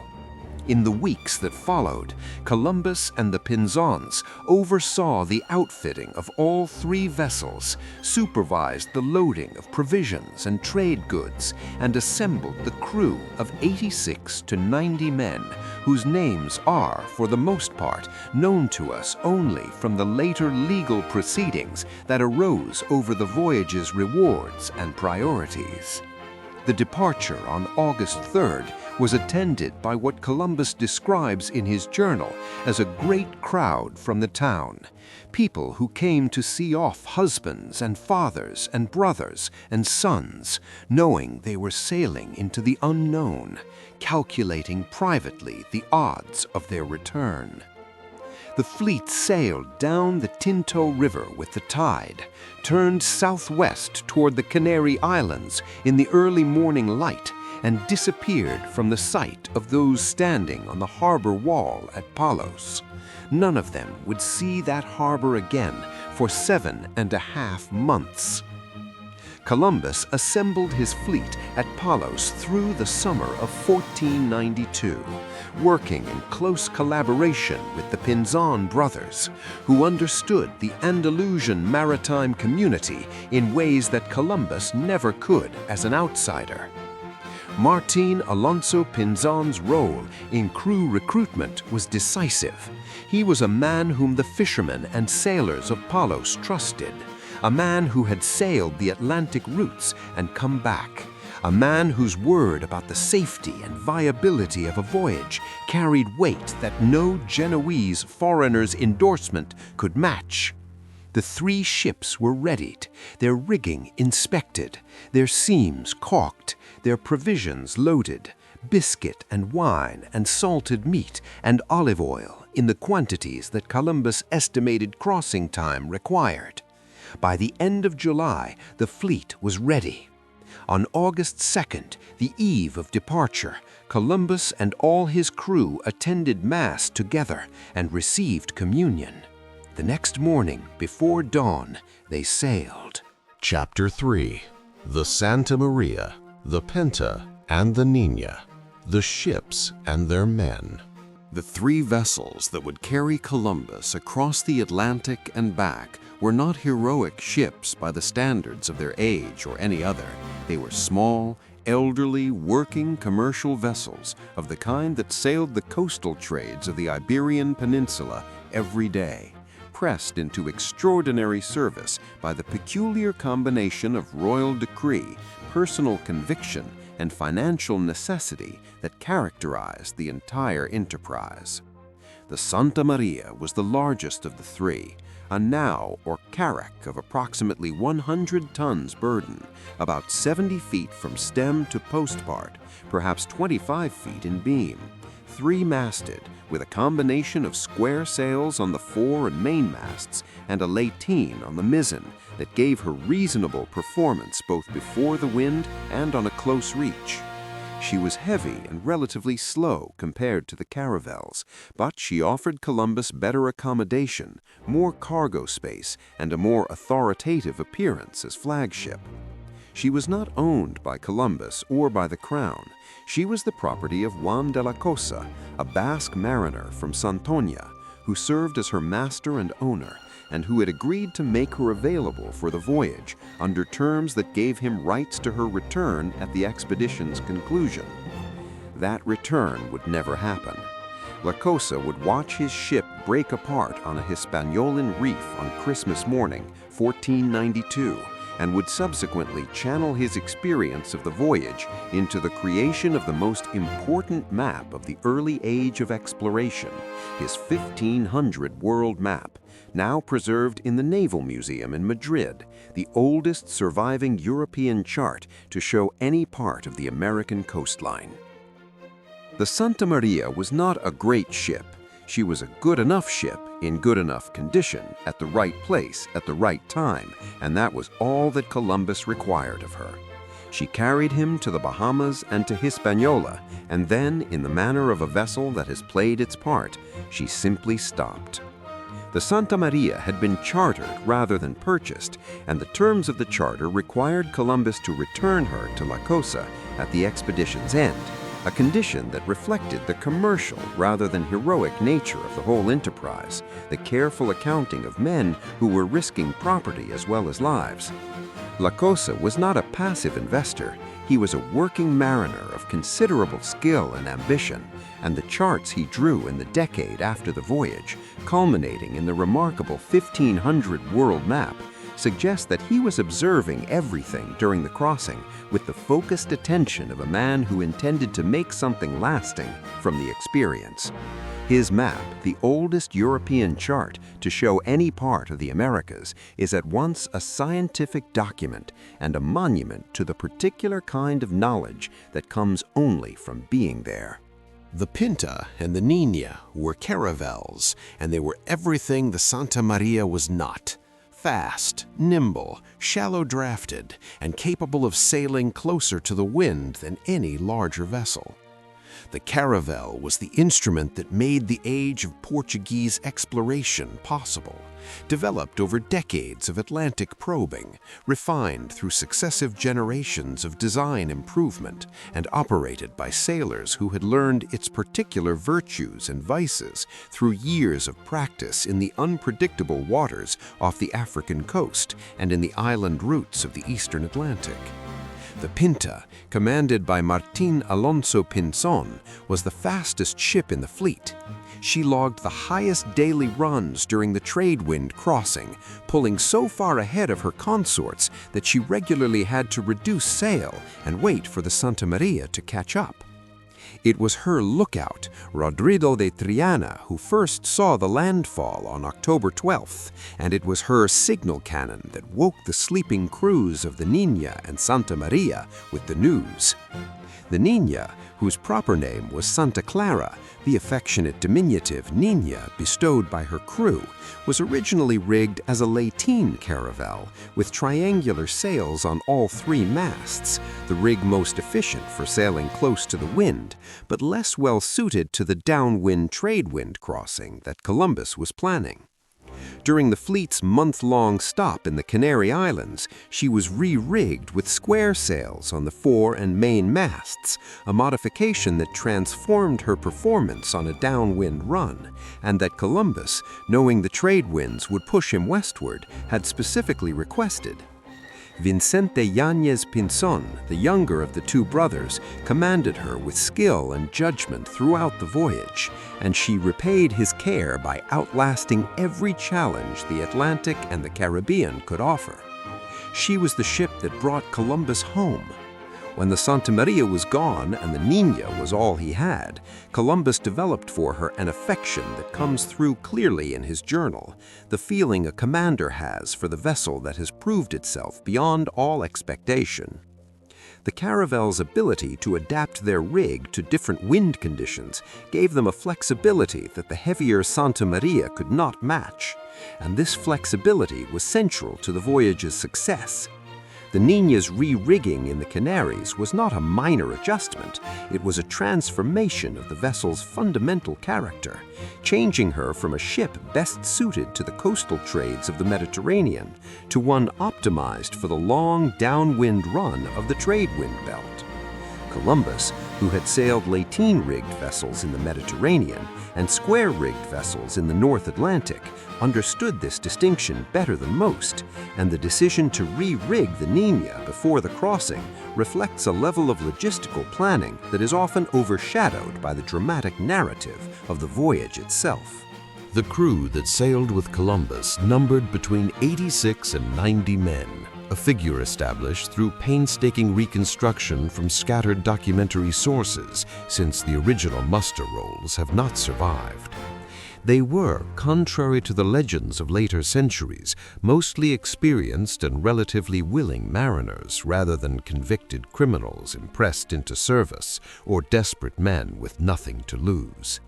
In the weeks that followed, Columbus and the Pinzons oversaw the outfitting of all 3 vessels, supervised the loading of provisions and trade goods, and assembled the crew of 86 to 90 men, whose names are, for the most part, known to us only from the later legal proceedings that arose over the voyage's rewards and priorities. The departure on August 3rd was attended by what Columbus describes in his journal as a great crowd from the town, people who came to see off husbands and fathers and brothers and sons, knowing they were sailing into the unknown, calculating privately the odds of their return. The fleet sailed down the Tinto River with the tide, turned southwest toward the Canary Islands in the early morning light, and disappeared from the sight of those standing on the harbor wall at Palos. None of them would see that harbor again for 7.5 months. Columbus assembled his fleet at Palos through the summer of 1492, working in close collaboration with the Pinzon brothers, who understood the Andalusian maritime community in ways that Columbus never could as an outsider. Martin Alonso Pinzon's role in crew recruitment was decisive. He was a man whom the fishermen and sailors of Palos trusted, a man who had sailed the Atlantic routes and come back, a man whose word about the safety and viability of a voyage carried weight that no Genoese foreigner's endorsement could match. The 3 ships were readied, their rigging inspected, their seams caulked, their provisions loaded, biscuit and wine and salted meat and olive oil in the quantities that Columbus' estimated crossing time required. By the end of July, the fleet was ready. On August 2nd, the eve of departure, Columbus and all his crew attended Mass together and received communion. The next morning, before dawn, they sailed. Chapter 3. The Santa Maria, the Pinta, and the Nina, the ships and their men. The 3 vessels that would carry Columbus across the Atlantic and back were not heroic ships by the standards of their age or any other. They were small, elderly, working commercial vessels of the kind that sailed the coastal trades of the Iberian Peninsula every day, pressed into extraordinary service by the peculiar combination of royal decree, personal conviction, and financial necessity that characterized the entire enterprise. The Santa Maria was the largest of the 3, a now or carrack of approximately 100 tons burden, about 70 feet from stem to postpart, perhaps 25 feet in beam, 3-masted, with a combination of square sails on the fore and mainmasts and a lateen on the mizzen that gave her reasonable performance both before the wind and on a close reach. She was heavy and relatively slow compared to the caravels, but she offered Columbus better accommodation, more cargo space, and a more authoritative appearance as flagship. She was not owned by Columbus or by the Crown. She was the property of Juan de la Cosa, a Basque mariner from Santoña, who served as her master and owner, and who had agreed to make her available for the voyage under terms that gave him rights to her return at the expedition's conclusion. That return would never happen. La Cosa would watch his ship break apart on a Hispaniolan reef on Christmas morning, 1492, and would subsequently channel his experience of the voyage into the creation of the most important map of the early age of exploration, his 1500 world map, now preserved in the Naval Museum in Madrid, the oldest surviving European chart to show any part of the American coastline. The Santa Maria was not a great ship. She was a good enough ship in good enough condition at the right place at the right time, and that was all that Columbus required of her. She carried him to the Bahamas and to Hispaniola, and then, in the manner of a vessel that has played its part, she simply stopped. The Santa Maria had been chartered rather than purchased, and the terms of the charter required Columbus to return her to La Cosa at the expedition's end, a condition that reflected the commercial rather than heroic nature of the whole enterprise, the careful accounting of men who were risking property as well as lives. La Cosa was not a passive investor. He was a working mariner of considerable skill and ambition, and the charts he drew in the decade after the voyage, culminating in the remarkable 1500 world map, suggest that he was observing everything during the crossing with the focused attention of a man who intended to make something lasting from the experience. His map, the oldest European chart to show any part of the Americas, is at once a scientific document and a monument to the particular kind of knowledge that comes only from being there. The Pinta and the Nina were caravels, and they were everything the Santa Maria was not. Fast, nimble, shallow-drafted, and capable of sailing closer to the wind than any larger vessel. The caravel was the instrument that made the age of Portuguese exploration possible, developed over decades of Atlantic probing, refined through successive generations of design improvement, and operated by sailors who had learned its particular virtues and vices through years of practice in the unpredictable waters off the African coast and in the island routes of the eastern Atlantic. The Pinta, commanded by Martín Alonso Pinzón, was the fastest ship in the fleet. She logged the highest daily runs during the trade wind crossing, pulling so far ahead of her consorts that she regularly had to reduce sail and wait for the Santa Maria to catch up. It was her lookout, Rodrigo de Triana, who first saw the landfall on October 12th, and it was her signal cannon that woke the sleeping crews of the Niña and Santa Maria with the news. The Niña, whose proper name was Santa Clara, the affectionate diminutive Niña bestowed by her crew, was originally rigged as a lateen caravel with triangular sails on all three masts, the rig most efficient for sailing close to the wind, but less well suited to the downwind trade wind crossing that Columbus was planning. During the fleet's month-long stop in the Canary Islands, she was re-rigged with square sails on the fore and main masts, a modification that transformed her performance on a downwind run, and that Columbus, knowing the trade winds would push him westward, had specifically requested. Vicente Yáñez Pinzón, the younger of the two brothers, commanded her with skill and judgment throughout the voyage, and she repaid his care by outlasting every challenge the Atlantic and the Caribbean could offer. She was the ship that brought Columbus home. When the Santa Maria was gone and the Niña was all he had, Columbus developed for her an affection that comes through clearly in his journal, the feeling a commander has for the vessel that has proved itself beyond all expectation. The caravel's ability to adapt their rig to different wind conditions gave them a flexibility that the heavier Santa Maria could not match, and this flexibility was central to the voyage's success. The Niña's re-rigging in the Canaries was not a minor adjustment, it was a transformation of the vessel's fundamental character, changing her from a ship best suited to the coastal trades of the Mediterranean to one optimized for the long downwind run of the trade wind belt. Columbus, who had sailed lateen-rigged vessels in the Mediterranean and square-rigged vessels in the North Atlantic, understood this distinction better than most, and the decision to re-rig the Niña before the crossing reflects a level of logistical planning that is often overshadowed by the dramatic narrative of the voyage itself. The crew that sailed with Columbus numbered between 86 and 90 men, a figure established through painstaking reconstruction from scattered documentary sources, since the original muster rolls have not survived. They were, contrary to the legends of later centuries, mostly experienced and relatively willing mariners rather than convicted criminals impressed into service or desperate men with nothing to lose.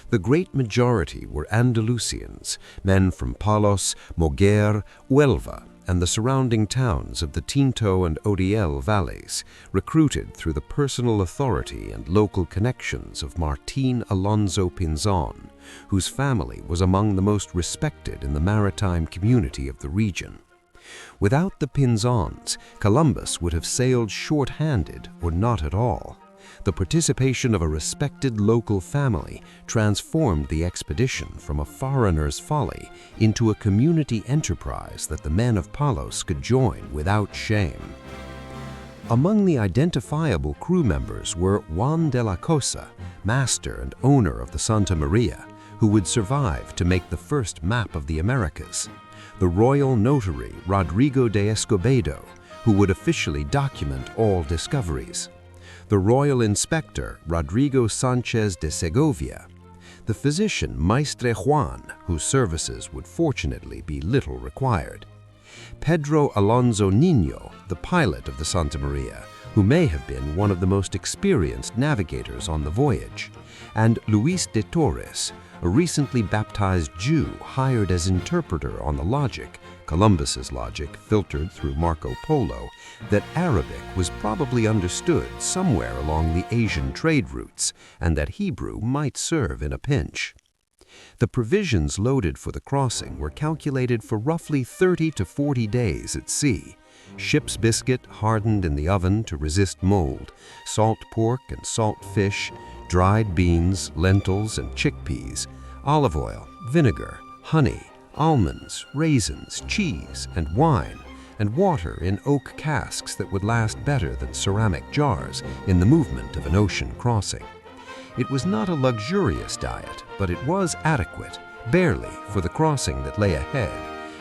The great majority were Andalusians, men from Palos, Moguer, Huelva, and the surrounding towns of the Tinto and Odiel valleys, recruited through the personal authority and local connections of Martín Alonso Pinzón, whose family was among the most respected in the maritime community of the region. Without the Pinzons, Columbus would have sailed short-handed or not at all. The participation of a respected local family transformed the expedition from a foreigner's folly into a community enterprise that the men of Palos could join without shame. Among the identifiable crew members were Juan de la Cosa, master and owner of the Santa Maria, who would survive to make the first map of the Americas, the royal notary Rodrigo de Escobedo, who would officially document all discoveries, the royal inspector Rodrigo Sanchez de Segovia, the physician Maestre Juan, whose services would fortunately be little required, Pedro Alonso Niño, the pilot of the Santa Maria, who may have been one of the most experienced navigators on the voyage, and Luis de Torres, a recently baptized Jew hired as interpreter on the logic, Columbus's logic filtered through Marco Polo, that Arabic was probably understood somewhere along the Asian trade routes, and that Hebrew might serve in a pinch. The provisions loaded for the crossing were calculated for roughly 30 to 40 days at sea. Ship's biscuit hardened in the oven to resist mold, salt pork and salt fish, dried beans, lentils, and chickpeas, olive oil, vinegar, honey, almonds, raisins, cheese, and wine, and water in oak casks that would last better than ceramic jars in the movement of an ocean crossing. It was not a luxurious diet, but it was adequate, barely, for the crossing that lay ahead,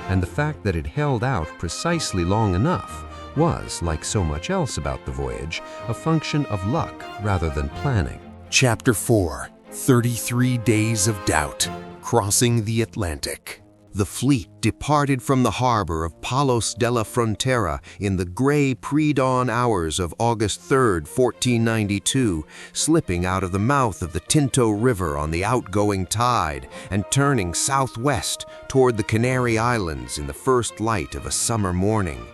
and the fact that it held out precisely long enough was, like so much else about the voyage, a function of luck rather than planning. Chapter 4: 33 Days of Doubt, Crossing the Atlantic. The fleet departed from the harbor of Palos de la Frontera in the gray pre-dawn hours of August 3, 1492, slipping out of the mouth of the Tinto River on the outgoing tide and turning southwest toward the Canary Islands in the first light of a summer morning.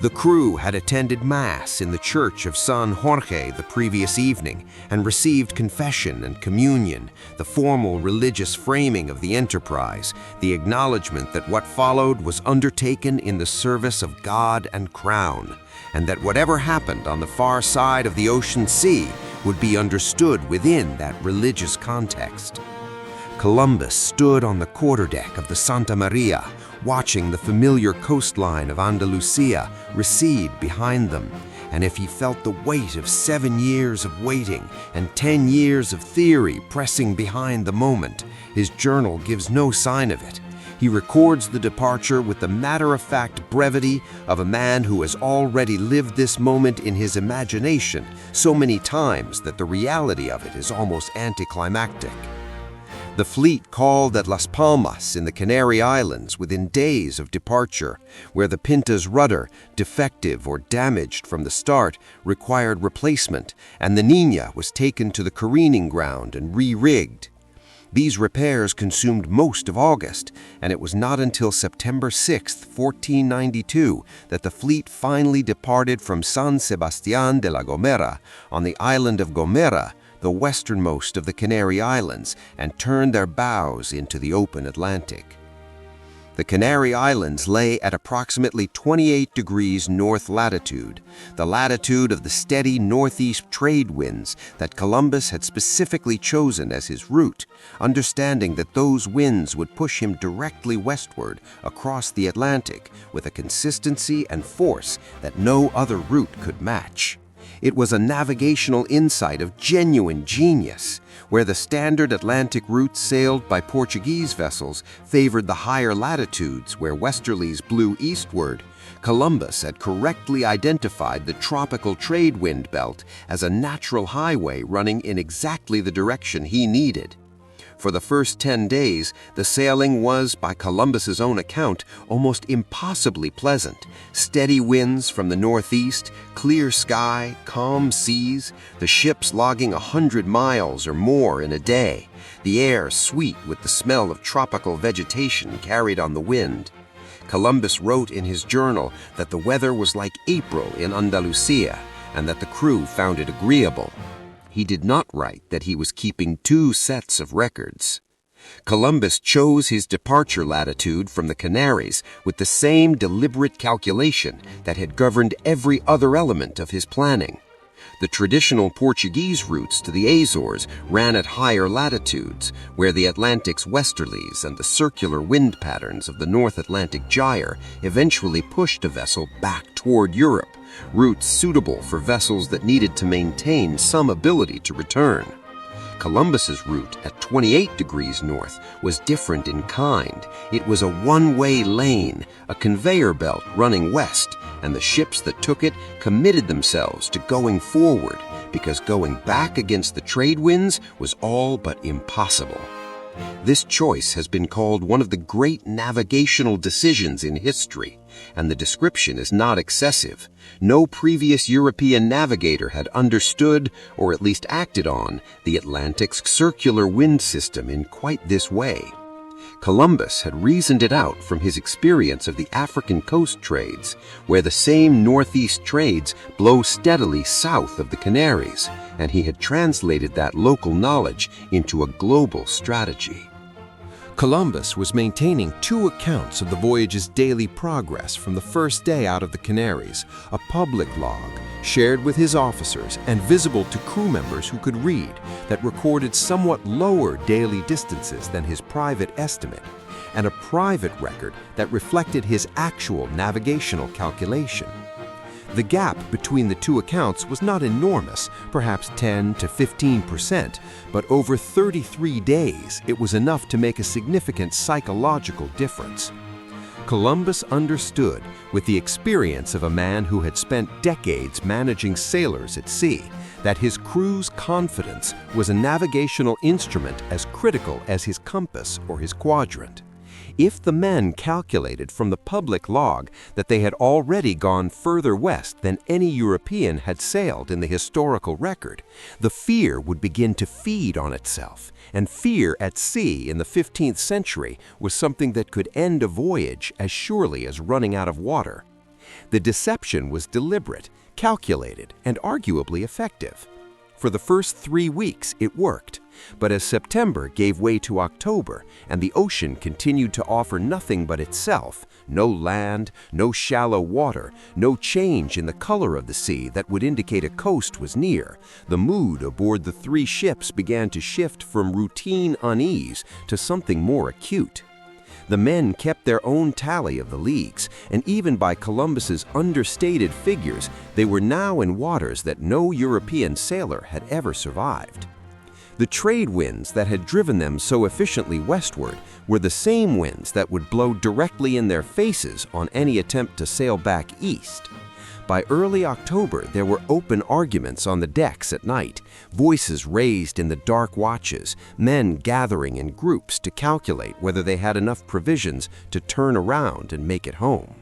The crew had attended Mass in the Church of San Jorge the previous evening and received confession and communion, the formal religious framing of the enterprise, the acknowledgement that what followed was undertaken in the service of God and Crown, and that whatever happened on the far side of the ocean sea would be understood within that religious context. Columbus stood on the quarterdeck of the Santa Maria, watching the familiar coastline of Andalusia recede behind them, and if he felt the weight of 7 years of waiting and 10 years of theory pressing behind the moment, his journal gives no sign of it. He records the departure with the matter-of-fact brevity of a man who has already lived this moment in his imagination so many times that the reality of it is almost anticlimactic. The fleet called at Las Palmas in the Canary Islands within days of departure, where the Pinta's rudder, defective or damaged from the start, required replacement, and the Niña was taken to the careening ground and re-rigged. These repairs consumed most of August, and it was not until September 6, 1492, that the fleet finally departed from San Sebastián de la Gomera on the island of Gomera, the westernmost of the Canary Islands, and turned their bows into the open Atlantic. The Canary Islands lay at approximately 28 degrees north latitude, the latitude of the steady northeast trade winds that Columbus had specifically chosen as his route, understanding that those winds would push him directly westward across the Atlantic with a consistency and force that no other route could match. It was a navigational insight of genuine genius, where the standard Atlantic routes sailed by Portuguese vessels favored the higher latitudes where westerlies blew eastward. Columbus had correctly identified the tropical trade wind belt as a natural highway running in exactly the direction he needed. For the first 10 days, the sailing was, by Columbus's own account, almost impossibly pleasant. Steady winds from the northeast, clear sky, calm seas, the ships logging 100 miles or more in a day, the air sweet with the smell of tropical vegetation carried on the wind. Columbus wrote in his journal that the weather was like April in Andalusia, and that the crew found it agreeable. He did not write that he was keeping 2 sets of records. Columbus chose his departure latitude from the Canaries with the same deliberate calculation that had governed every other element of his planning. The traditional Portuguese routes to the Azores ran at higher latitudes, where the Atlantic's westerlies and the circular wind patterns of the North Atlantic gyre eventually pushed a vessel back toward Europe, routes suitable for vessels that needed to maintain some ability to return. Columbus's route at 28 degrees north was different in kind. It was a one-way lane, a conveyor belt running west, and the ships that took it committed themselves to going forward, because going back against the trade winds was all but impossible. This choice has been called one of the great navigational decisions in history, and the description is not excessive. No previous European navigator had understood, or at least acted on, the Atlantic's circular wind system in quite this way. Columbus had reasoned it out from his experience of the African coast trades, where the same northeast trades blow steadily south of the Canaries, and he had translated that local knowledge into a global strategy. Columbus was maintaining 2 accounts of the voyage's daily progress from the first day out of the Canaries, a public log shared with his officers and visible to crew members who could read, that recorded somewhat lower daily distances than his private estimate, and a private record that reflected his actual navigational calculation. The gap between the two accounts was not enormous, perhaps 10 to 15%, but over 33 days it was enough to make a significant psychological difference. Columbus understood, with the experience of a man who had spent decades managing sailors at sea, that his crew's confidence was a navigational instrument as critical as his compass or his quadrant. If the men calculated from the public log that they had already gone further west than any European had sailed in the historical record, the fear would begin to feed on itself, and fear at sea in the 15th century was something that could end a voyage as surely as running out of water. The deception was deliberate, calculated, and arguably effective. For the first 3 weeks, it worked. But as September gave way to October and the ocean continued to offer nothing but itself, no land, no shallow water, no change in the color of the sea that would indicate a coast was near, the mood aboard the 3 ships began to shift from routine unease to something more acute. The men kept their own tally of the leagues, and even by Columbus's understated figures, they were now in waters that no European sailor had ever survived. The trade winds that had driven them so efficiently westward were the same winds that would blow directly in their faces on any attempt to sail back east. By early October, there were open arguments on the decks at night, voices raised in the dark watches, men gathering in groups to calculate whether they had enough provisions to turn around and make it home.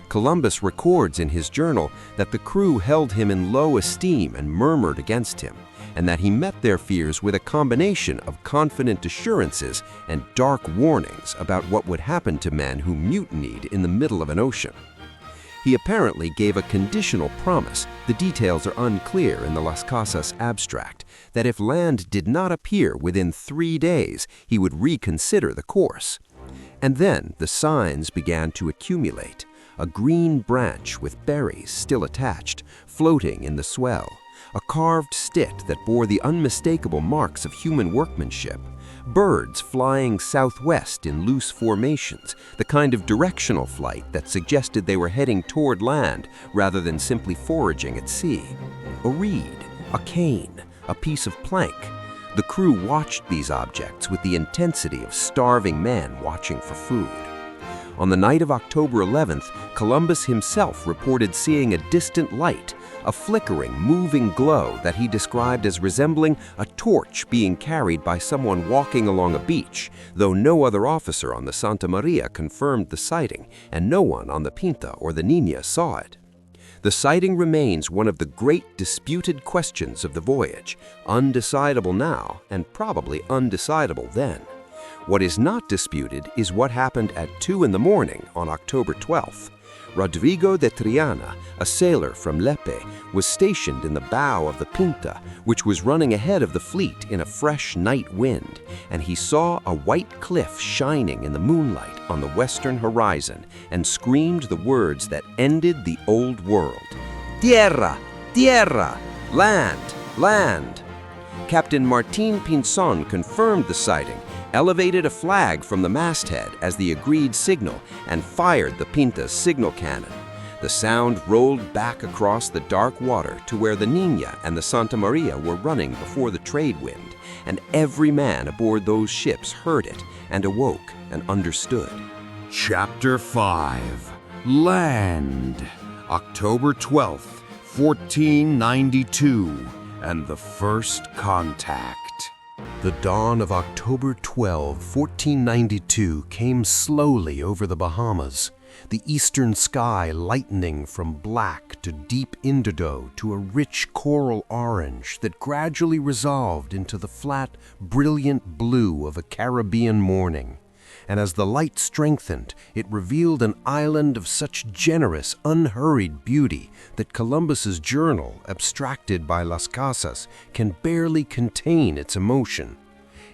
Columbus records in his journal that the crew held him in low esteem and murmured against him, and that he met their fears with a combination of confident assurances and dark warnings about what would happen to men who mutinied in the middle of an ocean. He apparently gave a conditional promise, the details are unclear in the Las Casas abstract, that if land did not appear within 3 days, he would reconsider the course. And then the signs began to accumulate, a green branch with berries still attached, floating in the swell, a carved stick that bore the unmistakable marks of human workmanship, birds flying southwest in loose formations, the kind of directional flight that suggested they were heading toward land rather than simply foraging at sea, a reed, a cane, a piece of plank. The crew watched these objects with the intensity of starving men watching for food. On the night of October 11th, Columbus himself reported seeing a distant light, a flickering, moving glow that he described as resembling a torch being carried by someone walking along a beach, though no other officer on the Santa Maria confirmed the sighting, and no one on the Pinta or the Niña saw it. The sighting remains one of the great disputed questions of the voyage, undecidable now and probably undecidable then. What is not disputed is what happened at 2 in the morning on October 12th. Rodrigo de Triana, a sailor from Lepe, was stationed in the bow of the Pinta, which was running ahead of the fleet in a fresh night wind, and he saw a white cliff shining in the moonlight on the western horizon and screamed the words that ended the old world. Tierra! Tierra! Land! Land! Captain Martin Pinzon confirmed the sighting, elevated a flag from the masthead as the agreed signal, and fired the Pinta's signal cannon. The sound rolled back across the dark water to where the Niña and the Santa Maria were running before the trade wind, and every man aboard those ships heard it and awoke and understood. Chapter 5. Land. October 12th, 1492, and the first contact. The dawn of October 12, 1492 came slowly over the Bahamas, the eastern sky lightening from black to deep indigo to a rich coral orange that gradually resolved into the flat, brilliant blue of a Caribbean morning. And as the light strengthened, it revealed an island of such generous, unhurried beauty that Columbus's journal, abstracted by Las Casas, can barely contain its emotion.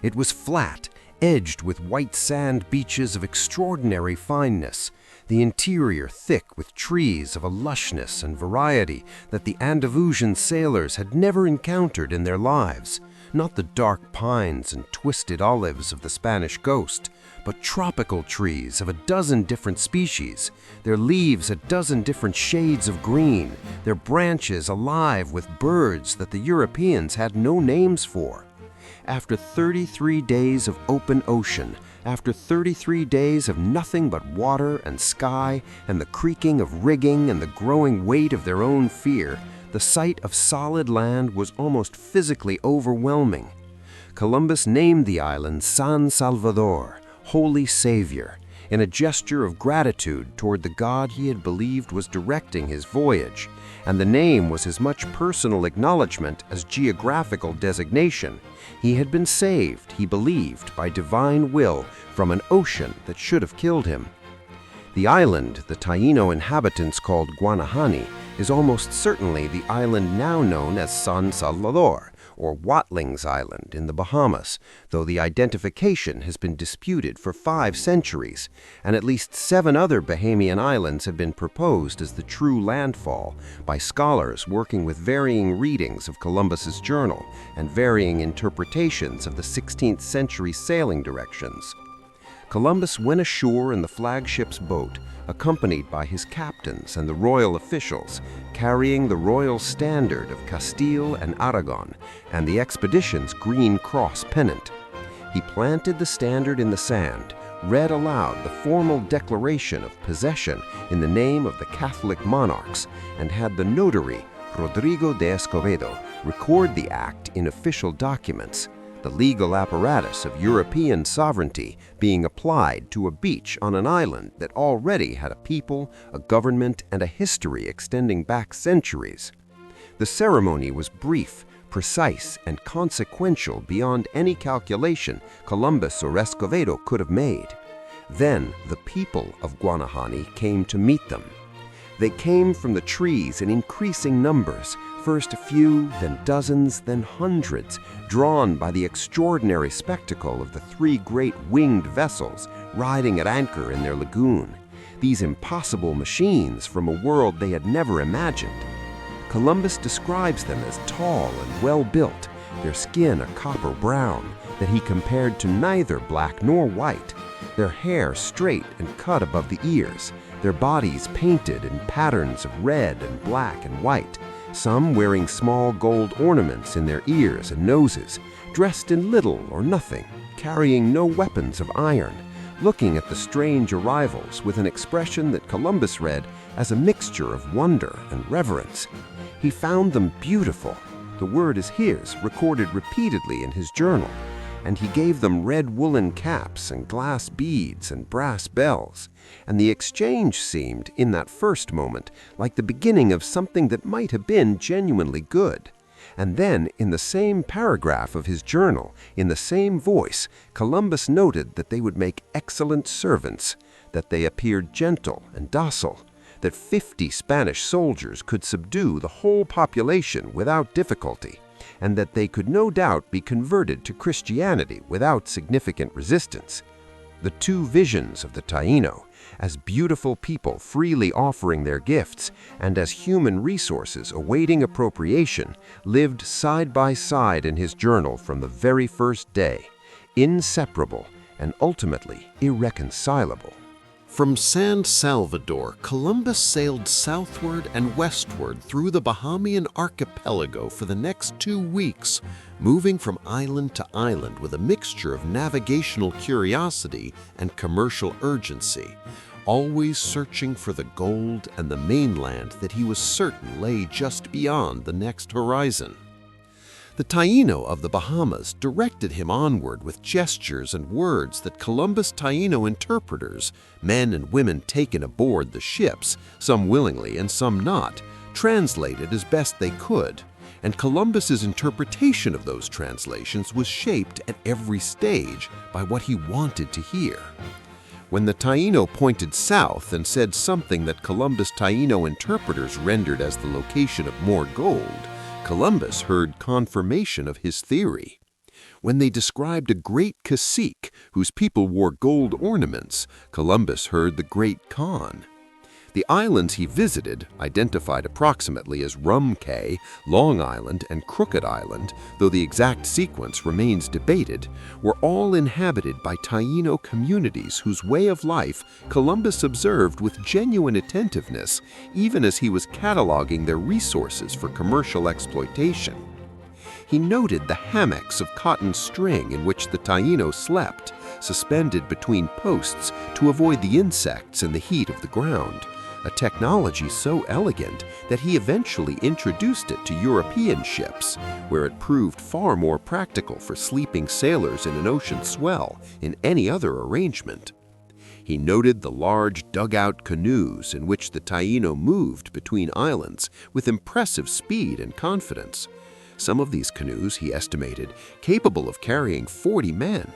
It was flat, edged with white sand beaches of extraordinary fineness, the interior thick with trees of a lushness and variety that the Andalusian sailors had never encountered in their lives, not the dark pines and twisted olives of the Spanish coast, but tropical trees of a dozen different species, their leaves a dozen different shades of green, their branches alive with birds that the Europeans had no names for. After 33 days of open ocean, after 33 days of nothing but water and sky and the creaking of rigging and the growing weight of their own fear, the sight of solid land was almost physically overwhelming. Columbus named the island San Salvador, Holy Savior, in a gesture of gratitude toward the God he had believed was directing his voyage, and the name was as much personal acknowledgement as geographical designation. He had been saved, he believed, by divine will from an ocean that should have killed him. The island the Taino inhabitants called Guanahani is almost certainly the island now known as San Salvador, or Watling's Island in the Bahamas, though the identification has been disputed for 5 centuries, and at least 7 other Bahamian islands have been proposed as the true landfall by scholars working with varying readings of Columbus's journal and varying interpretations of the 16th century sailing directions. Columbus went ashore in the flagship's boat, accompanied by his captains and the royal officials, carrying the royal standard of Castile and Aragon and the expedition's Green Cross pennant. He planted the standard in the sand, read aloud the formal declaration of possession in the name of the Catholic monarchs, and had the notary, Rodrigo de Escobedo, record the act in official documents, the legal apparatus of European sovereignty being applied to a beach on an island that already had a people, a government, and a history extending back centuries. The ceremony was brief, precise, and consequential beyond any calculation Columbus or Escovedo could have made. Then the people of Guanahani came to meet them. They came from the trees in increasing numbers, first a few, then dozens, then hundreds, drawn by the extraordinary spectacle of the 3 great winged vessels riding at anchor in their lagoon, these impossible machines from a world they had never imagined. Columbus describes them as tall and well-built, their skin a copper brown that he compared to neither black nor white, their hair straight and cut above the ears, their bodies painted in patterns of red and black and white, some wearing small gold ornaments in their ears and noses, dressed in little or nothing, carrying no weapons of iron, looking at the strange arrivals with an expression that Columbus read as a mixture of wonder and reverence. He found them beautiful. The word is his, recorded repeatedly in his journal, and he gave them red woolen caps and glass beads and brass bells, and the exchange seemed, in that first moment, like the beginning of something that might have been genuinely good. And then, in the same paragraph of his journal, in the same voice, Columbus noted that they would make excellent servants, that they appeared gentle and docile, that 50 Spanish soldiers could subdue the whole population without difficulty, and that they could no doubt be converted to Christianity without significant resistance. The 2 visions of the Taino, as beautiful people freely offering their gifts and as human resources awaiting appropriation, lived side by side in his journal from the very first day, inseparable and ultimately irreconcilable. From San Salvador, Columbus sailed southward and westward through the Bahamian archipelago for the next 2 weeks, moving from island to island with a mixture of navigational curiosity and commercial urgency, always searching for the gold and the mainland that he was certain lay just beyond the next horizon. The Taino of the Bahamas directed him onward with gestures and words that Columbus Taino interpreters, men and women taken aboard the ships, some willingly and some not, translated as best they could, and Columbus's interpretation of those translations was shaped at every stage by what he wanted to hear. When the Taino pointed south and said something that Columbus Taino interpreters rendered as the location of more gold, Columbus heard confirmation of his theory. When they described a great cacique whose people wore gold ornaments, Columbus heard the Great Khan. The islands he visited, identified approximately as Rum Cay, Long Island, and Crooked Island, though the exact sequence remains debated, were all inhabited by Taino communities whose way of life Columbus observed with genuine attentiveness, even as he was cataloging their resources for commercial exploitation. He noted the hammocks of cotton string in which the Taino slept, suspended between posts to avoid the insects and the heat of the ground, a technology so elegant that he eventually introduced it to European ships, where it proved far more practical for sleeping sailors in an ocean swell in any other arrangement. He noted the large dugout canoes in which the Taino moved between islands with impressive speed and confidence. Some of these canoes, he estimated, capable of carrying 40 men.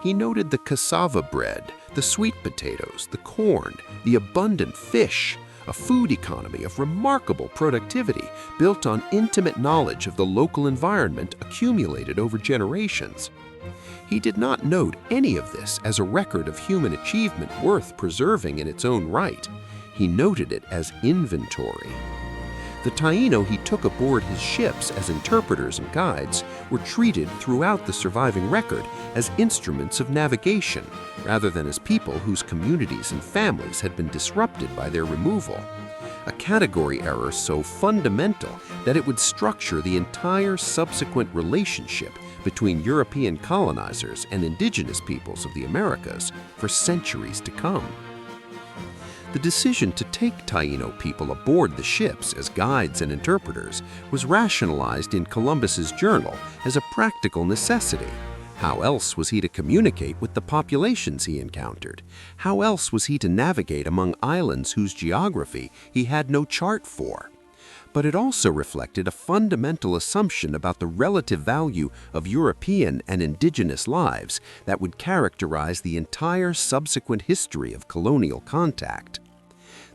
He noted the cassava bread, the sweet potatoes, the corn, the abundant fish, a food economy of remarkable productivity built on intimate knowledge of the local environment accumulated over generations. He did not note any of this as a record of human achievement worth preserving in its own right. He noted it as inventory. The Taino he took aboard his ships as interpreters and guides were treated throughout the surviving record as instruments of navigation, rather than as people whose communities and families had been disrupted by their removal. A category error so fundamental that it would structure the entire subsequent relationship between European colonizers and indigenous peoples of the Americas for centuries to come. The decision to take Taino people aboard the ships as guides and interpreters was rationalized in Columbus's journal as a practical necessity. How else was he to communicate with the populations he encountered? How else was he to navigate among islands whose geography he had no chart for? But it also reflected a fundamental assumption about the relative value of European and indigenous lives that would characterize the entire subsequent history of colonial contact.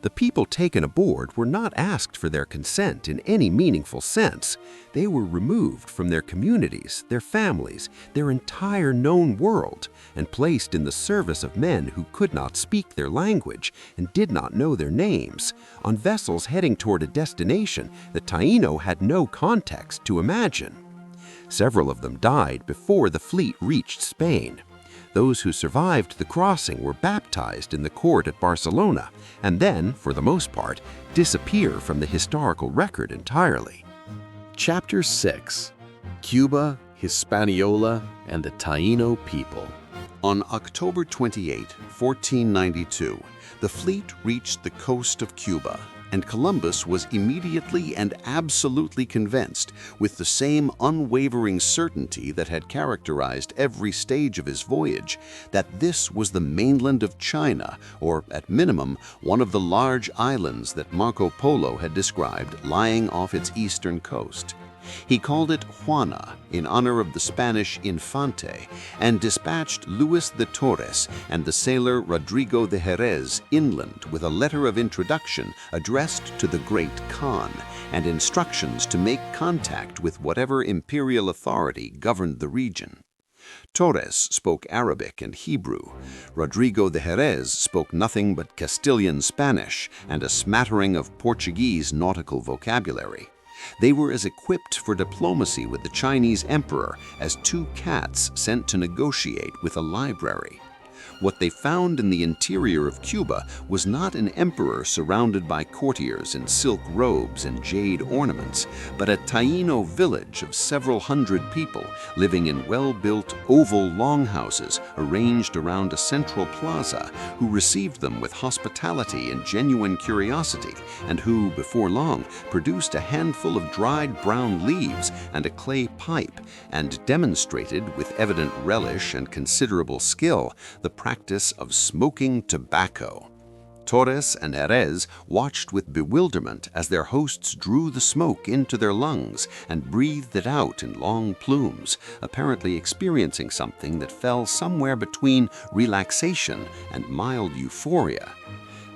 The people taken aboard were not asked for their consent in any meaningful sense. They were removed from their communities, their families, their entire known world, and placed in the service of men who could not speak their language and did not know their names, on vessels heading toward a destination that Taino had no context to imagine. Several of them died before the fleet reached Spain. Those who survived the crossing were baptized in the court at Barcelona, and then, for the most part, disappear from the historical record entirely. Chapter 6: Cuba, Hispaniola, and the Taino People. On October 28, 1492, the fleet reached the coast of Cuba, and Columbus was immediately and absolutely convinced, with the same unwavering certainty that had characterized every stage of his voyage, that this was the mainland of China, or at minimum, one of the large islands that Marco Polo had described lying off its eastern coast. He called it Juana in honor of the Spanish Infante, and dispatched Luis de Torres and the sailor Rodrigo de Jerez inland with a letter of introduction addressed to the Great Khan and instructions to make contact with whatever imperial authority governed the region. Torres spoke Arabic and Hebrew. Rodrigo de Jerez spoke nothing but Castilian Spanish and a smattering of Portuguese nautical vocabulary. They were as equipped for diplomacy with the Chinese emperor as two cats sent to negotiate with a library. What they found in the interior of Cuba was not an emperor surrounded by courtiers in silk robes and jade ornaments, but a Taino village of several hundred people living in well-built oval longhouses arranged around a central plaza, who received them with hospitality and genuine curiosity, and who, before long, produced a handful of dried brown leaves and a clay pipe, and demonstrated, with evident relish and considerable skill, the practice of smoking tobacco. Torres and Jerez watched with bewilderment as their hosts drew the smoke into their lungs and breathed it out in long plumes, apparently experiencing something that fell somewhere between relaxation and mild euphoria.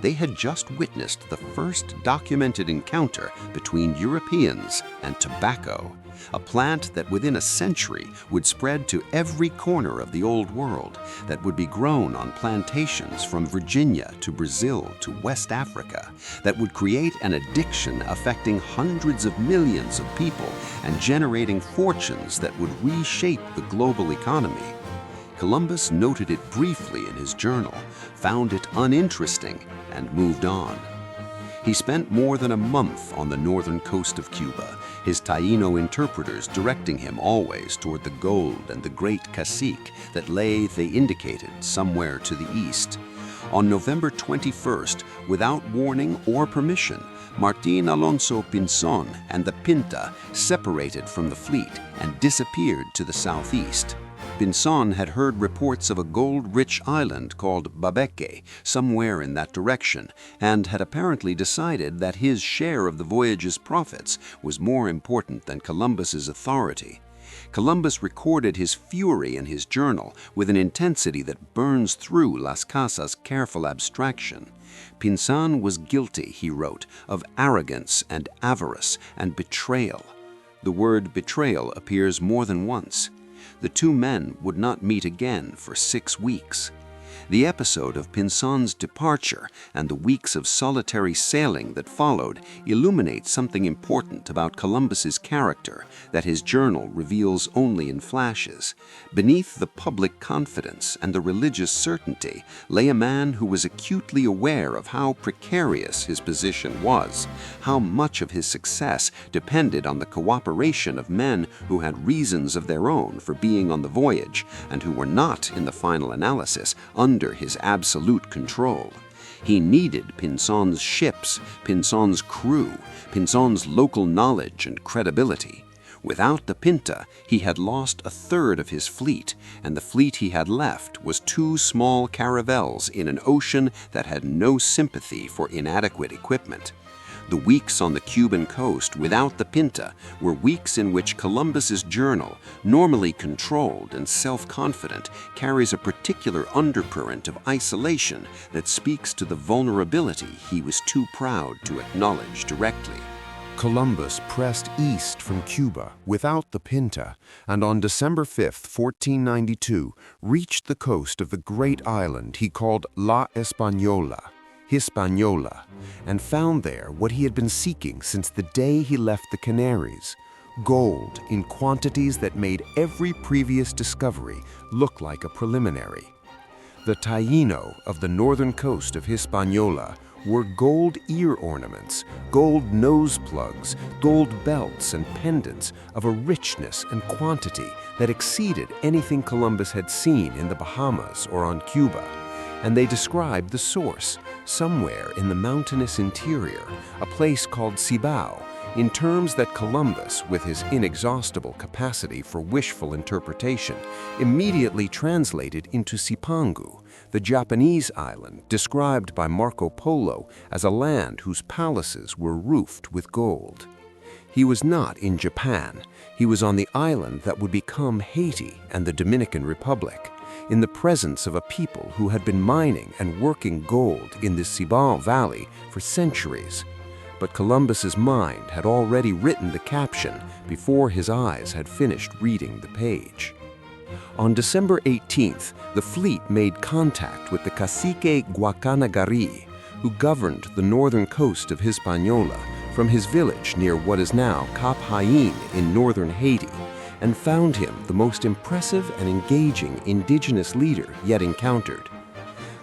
they had just witnessed the first documented encounter between Europeans and tobacco, a plant that within a century would spread to every corner of the Old World, that would be grown on plantations from Virginia to Brazil to West Africa, that would create an addiction affecting hundreds of millions of people and generating fortunes that would reshape the global economy. Columbus noted it briefly in his journal, found it uninteresting, and moved on. He spent more than a month on the northern coast of Cuba, his Taíno interpreters directing him always toward the gold and the great cacique that lay, they indicated, somewhere to the east. On November 21st, without warning or permission, Martín Alonso Pinzón and the Pinta separated from the fleet and disappeared to the southeast. Pinzón had heard reports of a gold-rich island called Babeque somewhere in that direction, and had apparently decided that his share of the voyage's profits was more important than Columbus's authority. Columbus recorded his fury in his journal with an intensity that burns through Las Casas' careful abstraction. Pinzón was guilty, he wrote, of arrogance and avarice and betrayal. The word betrayal appears more than once. The two men would not meet again for 6 weeks. The episode of Pinzón's departure and the weeks of solitary sailing that followed illuminate something important about Columbus's character that his journal reveals only in flashes. Beneath the public confidence and the religious certainty lay a man who was acutely aware of how precarious his position was, how much of his success depended on the cooperation of men who had reasons of their own for being on the voyage and who were not, in the final analysis, under his absolute control. He needed Pinzón's ships, Pinzón's crew, Pinzón's local knowledge and credibility. Without the Pinta, he had lost a third of his fleet, and the fleet he had left was 2 small caravels in an ocean that had no sympathy for inadequate equipment. The weeks on the Cuban coast without the Pinta were weeks in which Columbus's journal, normally controlled and self-confident, carries a particular undercurrent of isolation that speaks to the vulnerability he was too proud to acknowledge directly. Columbus pressed east from Cuba without the Pinta, and on December 5, 1492, reached the coast of the great island he called La Española, Hispaniola, and found there what he had been seeking since the day he left the Canaries: gold in quantities that made every previous discovery look like a preliminary. The Taíno of the northern coast of Hispaniola wore gold ear ornaments, gold nose plugs, gold belts and pendants of a richness and quantity that exceeded anything Columbus had seen in the Bahamas or on Cuba. And they described the source, somewhere in the mountainous interior, a place called Cibao, in terms that Columbus, with his inexhaustible capacity for wishful interpretation, immediately translated into Cipangu, the Japanese island described by Marco Polo as a land whose palaces were roofed with gold. He was not in Japan. He was on the island that would become Haiti and the Dominican Republic, in the presence of a people who had been mining and working gold in the Cibao Valley for centuries. But Columbus's mind had already written the caption before his eyes had finished reading the page. On December 18th, the fleet made contact with the cacique Guacanagari, who governed the northern coast of Hispaniola from his village near what is now Cap Haïn in northern Haiti, and found him the most impressive and engaging indigenous leader yet encountered.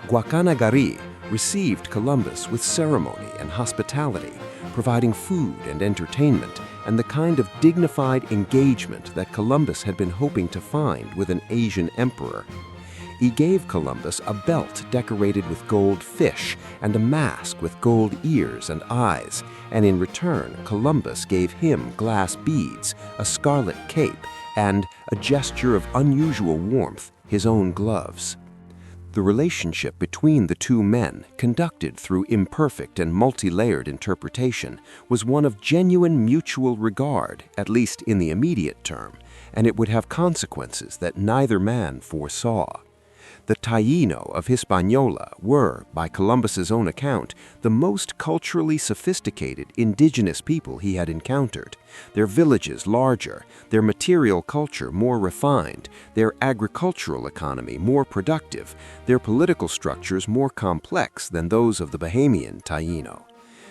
Guacanagari received Columbus with ceremony and hospitality, providing food and entertainment and the kind of dignified engagement that Columbus had been hoping to find with an Asian emperor. He gave Columbus a belt decorated with gold fish and a mask with gold ears and eyes, and in return Columbus gave him glass beads, a scarlet cape, and, a gesture of unusual warmth, his own gloves. The relationship between the two men, conducted through imperfect and multi-layered interpretation, was one of genuine mutual regard, at least in the immediate term, and it would have consequences that neither man foresaw. The Taíno of Hispaniola were, by Columbus's own account, the most culturally sophisticated indigenous people he had encountered, their villages larger, their material culture more refined, their agricultural economy more productive, their political structures more complex than those of the Bahamian Taíno.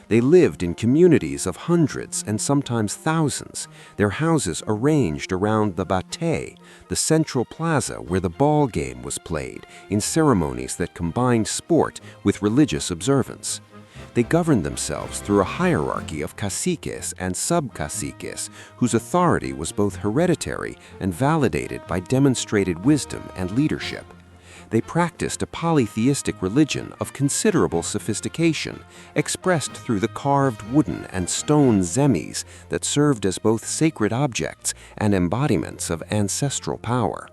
They lived in communities of hundreds and sometimes thousands, their houses arranged around the batey, the central plaza where the ball game was played, in ceremonies that combined sport with religious observance. They governed themselves through a hierarchy of caciques and sub-caciques, whose authority was both hereditary and validated by demonstrated wisdom and leadership. They practiced a polytheistic religion of considerable sophistication, expressed through the carved wooden and stone zemis that served as both sacred objects and embodiments of ancestral power.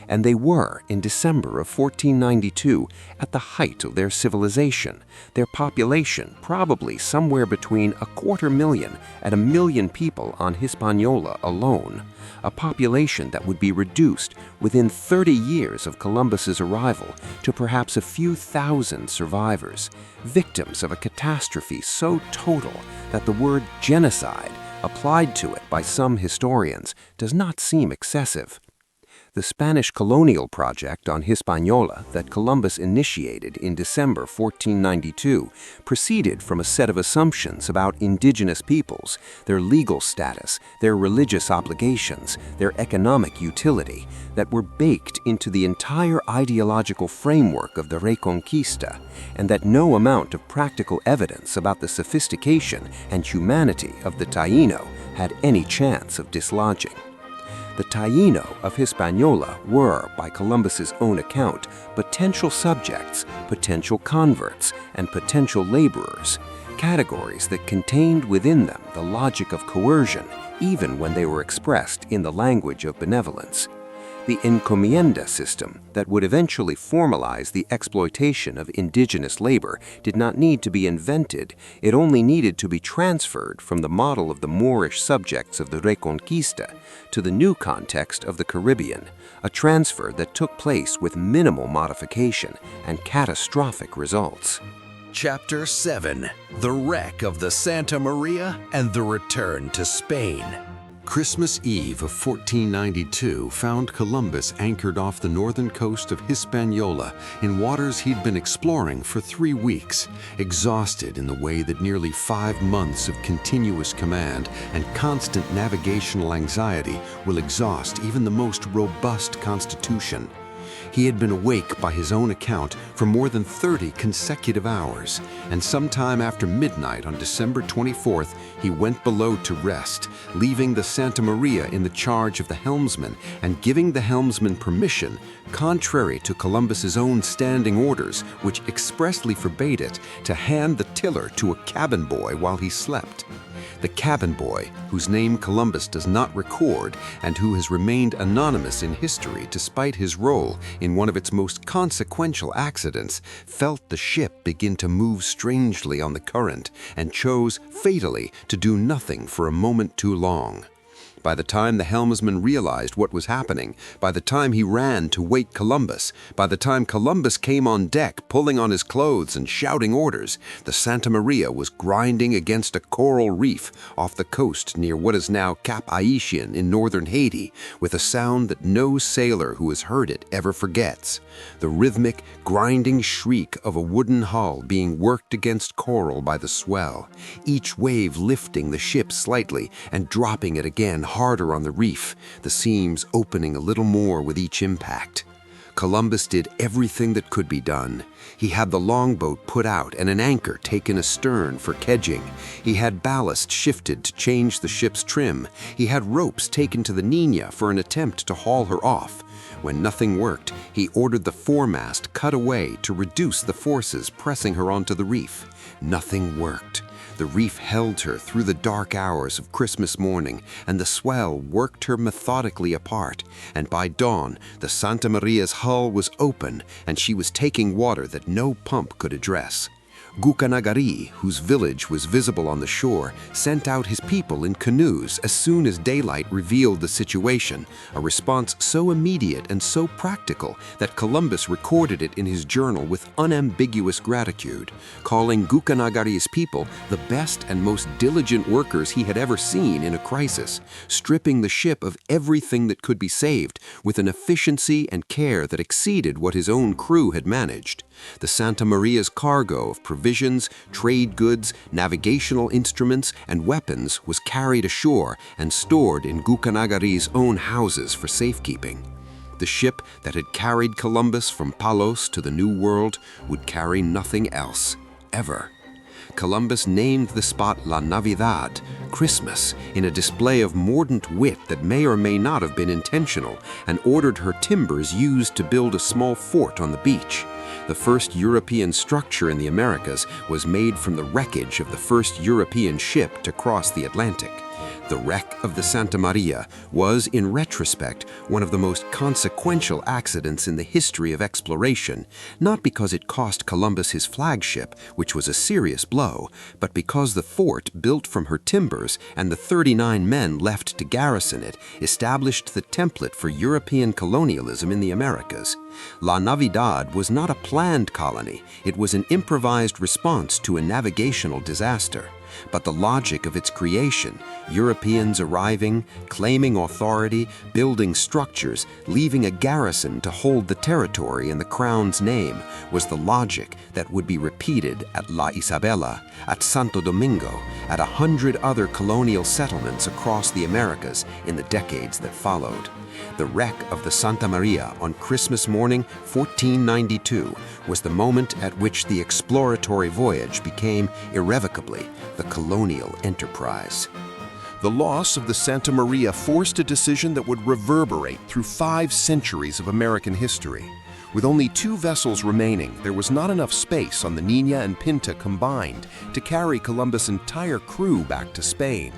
And they were, in December of 1492, at the height of their civilization, their population probably somewhere between 250,000 and 1 million people on Hispaniola alone, a population that would be reduced within 30 years of Columbus's arrival to perhaps a few thousand survivors, victims of a catastrophe so total that the word genocide, applied to it by some historians, does not seem excessive. The Spanish colonial project on Hispaniola that Columbus initiated in December 1492 proceeded from a set of assumptions about indigenous peoples, their legal status, their religious obligations, their economic utility, that were baked into the entire ideological framework of the Reconquista, and that no amount of practical evidence about the sophistication and humanity of the Taíno had any chance of dislodging. The Taíno of Hispaniola were, by Columbus's own account, potential subjects, potential converts, and potential laborers, categories that contained within them the logic of coercion, even when they were expressed in the language of benevolence. The encomienda system that would eventually formalize the exploitation of indigenous labor did not need to be invented, it only needed to be transferred from the model of the Moorish subjects of the Reconquista to the new context of the Caribbean, a transfer that took place with minimal modification and catastrophic results. Chapter 7: The Wreck of the Santa Maria and the Return to Spain. Christmas Eve of 1492 found Columbus anchored off the northern coast of Hispaniola in waters he'd been exploring for 3 weeks, exhausted in the way that nearly 5 months of continuous command and constant navigational anxiety will exhaust even the most robust constitution. He had been awake by his own account for more than 30 consecutive hours, and sometime after midnight on December 24th, he went below to rest, leaving the Santa Maria in the charge of the helmsman and giving the helmsman permission, contrary to Columbus's own standing orders, which expressly forbade it, to hand the tiller to a cabin boy while he slept. The cabin boy, whose name Columbus does not record and who has remained anonymous in history despite his role in one of its most consequential accidents, felt the ship begin to move strangely on the current and chose, fatally, to do nothing for a moment too long. By the time the helmsman realized what was happening, by the time he ran to wake Columbus, by the time Columbus came on deck pulling on his clothes and shouting orders, the Santa Maria was grinding against a coral reef off the coast near what is now Cap Haitian in northern Haiti, with a sound that no sailor who has heard it ever forgets: the rhythmic, grinding shriek of a wooden hull being worked against coral by the swell, each wave lifting the ship slightly and dropping it again harder on the reef, the seams opening a little more with each impact. Columbus did everything that could be done. He had the longboat put out and an anchor taken astern for kedging. He had ballast shifted to change the ship's trim. He had ropes taken to the Nina for an attempt to haul her off. When nothing worked, he ordered the foremast cut away to reduce the forces pressing her onto the reef. Nothing worked. The reef held her through the dark hours of Christmas morning, and the swell worked her methodically apart, and by dawn, the Santa Maria's hull was open, and she was taking water that no pump could address. Gucanagari, whose village was visible on the shore, sent out his people in canoes as soon as daylight revealed the situation, a response so immediate and so practical that Columbus recorded it in his journal with unambiguous gratitude, calling Gucanagari's people the best and most diligent workers he had ever seen in a crisis, stripping the ship of everything that could be saved with an efficiency and care that exceeded what his own crew had managed. The Santa Maria's cargo of provisions, trade goods, navigational instruments, and weapons was carried ashore and stored in Gucanagari's own houses for safekeeping. The ship that had carried Columbus from Palos to the New World would carry nothing else, ever. Columbus named the spot La Navidad, Christmas, in a display of mordant wit that may or may not have been intentional, and ordered her timbers used to build a small fort on the beach. The first European structure in the Americas was made from the wreckage of the first European ship to cross the Atlantic. The wreck of the Santa Maria was, in retrospect, one of the most consequential accidents in the history of exploration, not because it cost Columbus his flagship, which was a serious blow, but because the fort, built from her timbers, and the 39 men left to garrison it, established the template for European colonialism in the Americas. La Navidad was not a planned colony, it was an improvised response to a navigational disaster. But the logic of its creation, Europeans arriving, claiming authority, building structures, leaving a garrison to hold the territory in the Crown's name, was the logic that would be repeated at La Isabela, at Santo Domingo, at 100 other colonial settlements across the Americas in the decades that followed. The wreck of the Santa Maria on Christmas morning, 1492, was the moment at which the exploratory voyage became irrevocably the colonial enterprise. The loss of the Santa Maria forced a decision that would reverberate through 5 centuries of American history. With only 2 vessels remaining, there was not enough space on the Niña and Pinta combined to carry Columbus' entire crew back to Spain.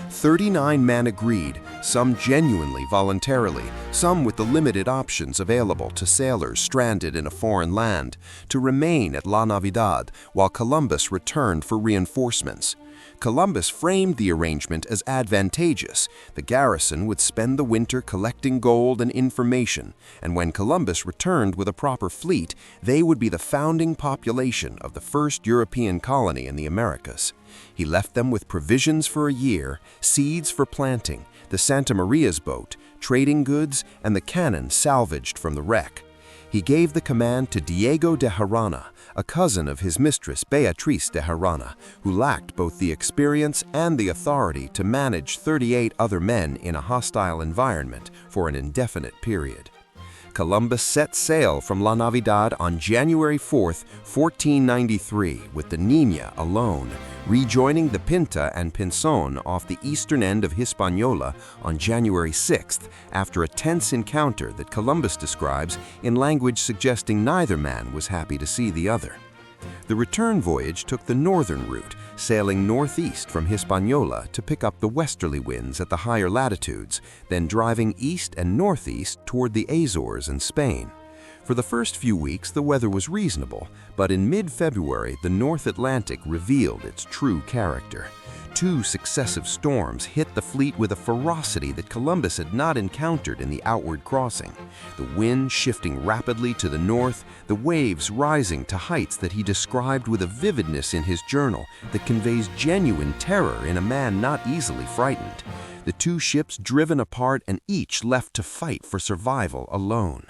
39 men agreed, some genuinely voluntarily, some with the limited options available to sailors stranded in a foreign land, to remain at La Navidad while Columbus returned for reinforcements. Columbus framed the arrangement as advantageous. The garrison would spend the winter collecting gold and information, and when Columbus returned with a proper fleet, they would be the founding population of the first European colony in the Americas. He left them with provisions for a year, seeds for planting, the Santa Maria's boat, trading goods, and the cannon salvaged from the wreck. He gave the command to Diego de Jarana, a cousin of his mistress Beatriz de Jarana, who lacked both the experience and the authority to manage 38 other men in a hostile environment for an indefinite period. Columbus set sail from La Navidad on January 4, 1493, with the Niña alone, rejoining the Pinta and Pinzon off the eastern end of Hispaniola on January 6th, after a tense encounter that Columbus describes in language suggesting neither man was happy to see the other. The return voyage took the northern route, sailing northeast from Hispaniola to pick up the westerly winds at the higher latitudes, then driving east and northeast toward the Azores and Spain. For the first few weeks, the weather was reasonable, but in mid-February, the North Atlantic revealed its true character. 2 successive storms hit the fleet with a ferocity that Columbus had not encountered in the outward crossing. The wind shifting rapidly to the north, the waves rising to heights that he described with a vividness in his journal that conveys genuine terror in a man not easily frightened. The 2 ships driven apart and each left to fight for survival alone.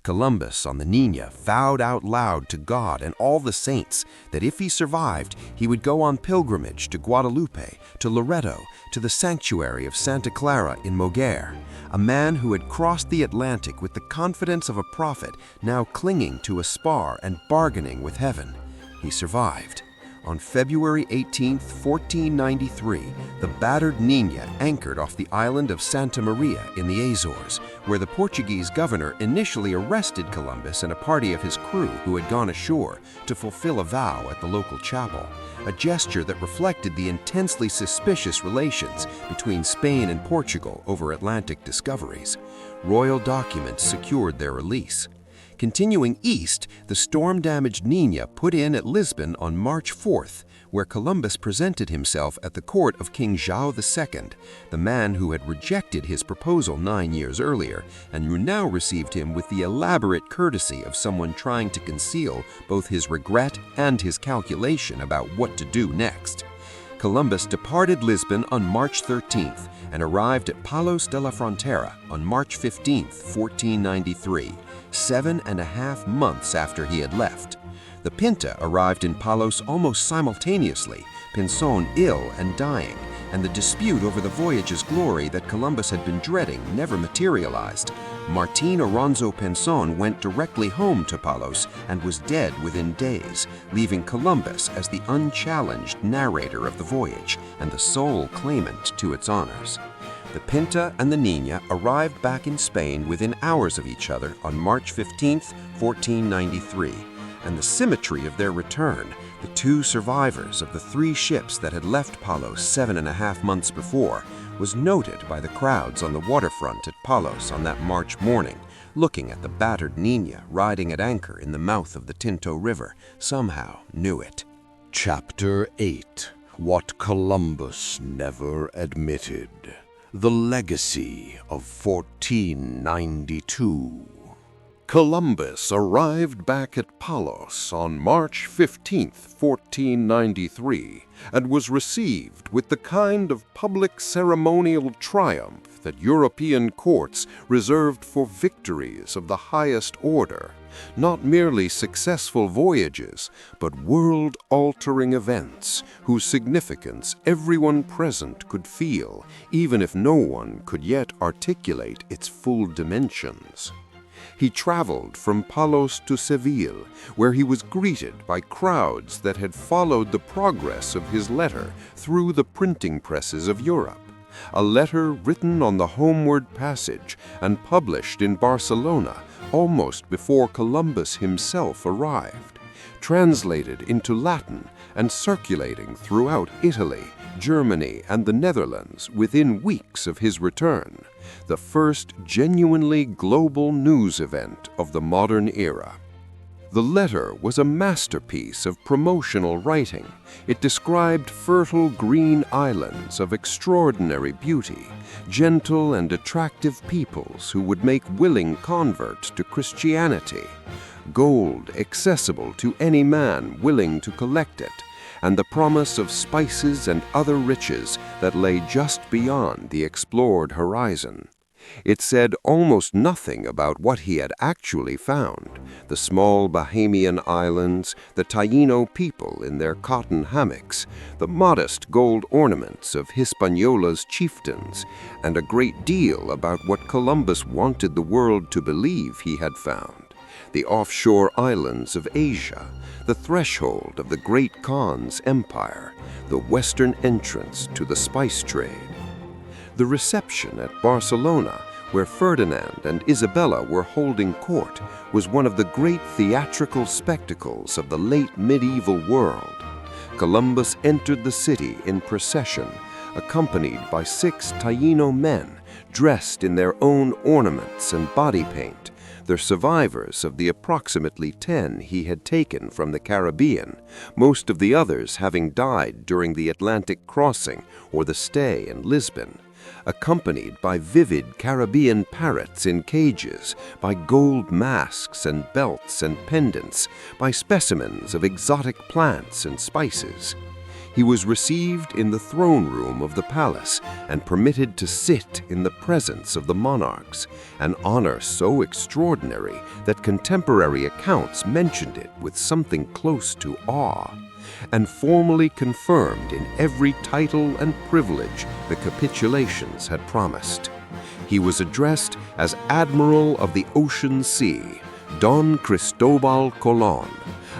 Columbus on the Niña vowed out loud to God and all the saints that if he survived, he would go on pilgrimage to Guadalupe, to Loreto, to the sanctuary of Santa Clara in Moguer, a man who had crossed the Atlantic with the confidence of a prophet, now clinging to a spar and bargaining with heaven. He survived. On February 18, 1493, the battered Niña anchored off the island of Santa Maria in the Azores, where the Portuguese governor initially arrested Columbus and a party of his crew who had gone ashore to fulfill a vow at the local chapel, a gesture that reflected the intensely suspicious relations between Spain and Portugal over Atlantic discoveries. Royal documents secured their release. Continuing east, the storm-damaged Niña put in at Lisbon on March 4th, where Columbus presented himself at the court of King João II, the man who had rejected his proposal 9 years earlier, and who now received him with the elaborate courtesy of someone trying to conceal both his regret and his calculation about what to do next. Columbus departed Lisbon on March 13th and arrived at Palos de la Frontera on March 15th, 1493, 7.5 months after he had left. The Pinta arrived in Palos almost simultaneously, Pinzon ill and dying, and the dispute over the voyage's glory that Columbus had been dreading never materialized. Martín Alonso Pinzon went directly home to Palos and was dead within days, leaving Columbus as the unchallenged narrator of the voyage and the sole claimant to its honors. The Pinta and the Niña arrived back in Spain within hours of each other on March 15, 1493, and the symmetry of their return, the two survivors of the 3 ships that had left Palos 7.5 months before, was noted by the crowds on the waterfront at Palos on that March morning, looking at the battered Niña riding at anchor in the mouth of the Tinto River, somehow knew it. Chapter 8. What Columbus Never Admitted. The Legacy of 1492. Columbus arrived back at Palos on March 15, 1493, and was received with the kind of public ceremonial triumph that European courts reserved for victories of the highest order, not merely successful voyages, but world-altering events whose significance everyone present could feel, even if no one could yet articulate its full dimensions. He traveled from Palos to Seville, where he was greeted by crowds that had followed the progress of his letter through the printing presses of Europe, a letter written on the homeward passage and published in Barcelona almost before Columbus himself arrived, translated into Latin and circulating throughout Italy, Germany, and the Netherlands within weeks of his return, the first genuinely global news event of the modern era. The letter was a masterpiece of promotional writing. It described fertile green islands of extraordinary beauty, gentle and attractive peoples who would make willing converts to Christianity, gold accessible to any man willing to collect it, and the promise of spices and other riches that lay just beyond the explored horizon. It said almost nothing about what he had actually found: the small Bahamian islands, the Taíno people in their cotton hammocks, the modest gold ornaments of Hispaniola's chieftains, and a great deal about what Columbus wanted the world to believe he had found: the offshore islands of Asia, the threshold of the Great Khan's empire, the western entrance to the spice trade. The reception at Barcelona, where Ferdinand and Isabella were holding court, was one of the great theatrical spectacles of the late medieval world. Columbus entered the city in procession, accompanied by 6 Taíno men dressed in their own ornaments and body paint, the survivors of the approximately 10 he had taken from the Caribbean, most of the others having died during the Atlantic crossing or the stay in Lisbon, accompanied by vivid Caribbean parrots in cages, by gold masks and belts and pendants, by specimens of exotic plants and spices. He was received in the throne room of the palace and permitted to sit in the presence of the monarchs, an honor so extraordinary that contemporary accounts mentioned it with something close to awe, and formally confirmed in every title and privilege the Capitulations had promised. He was addressed as Admiral of the Ocean Sea, Don Cristobal Colon,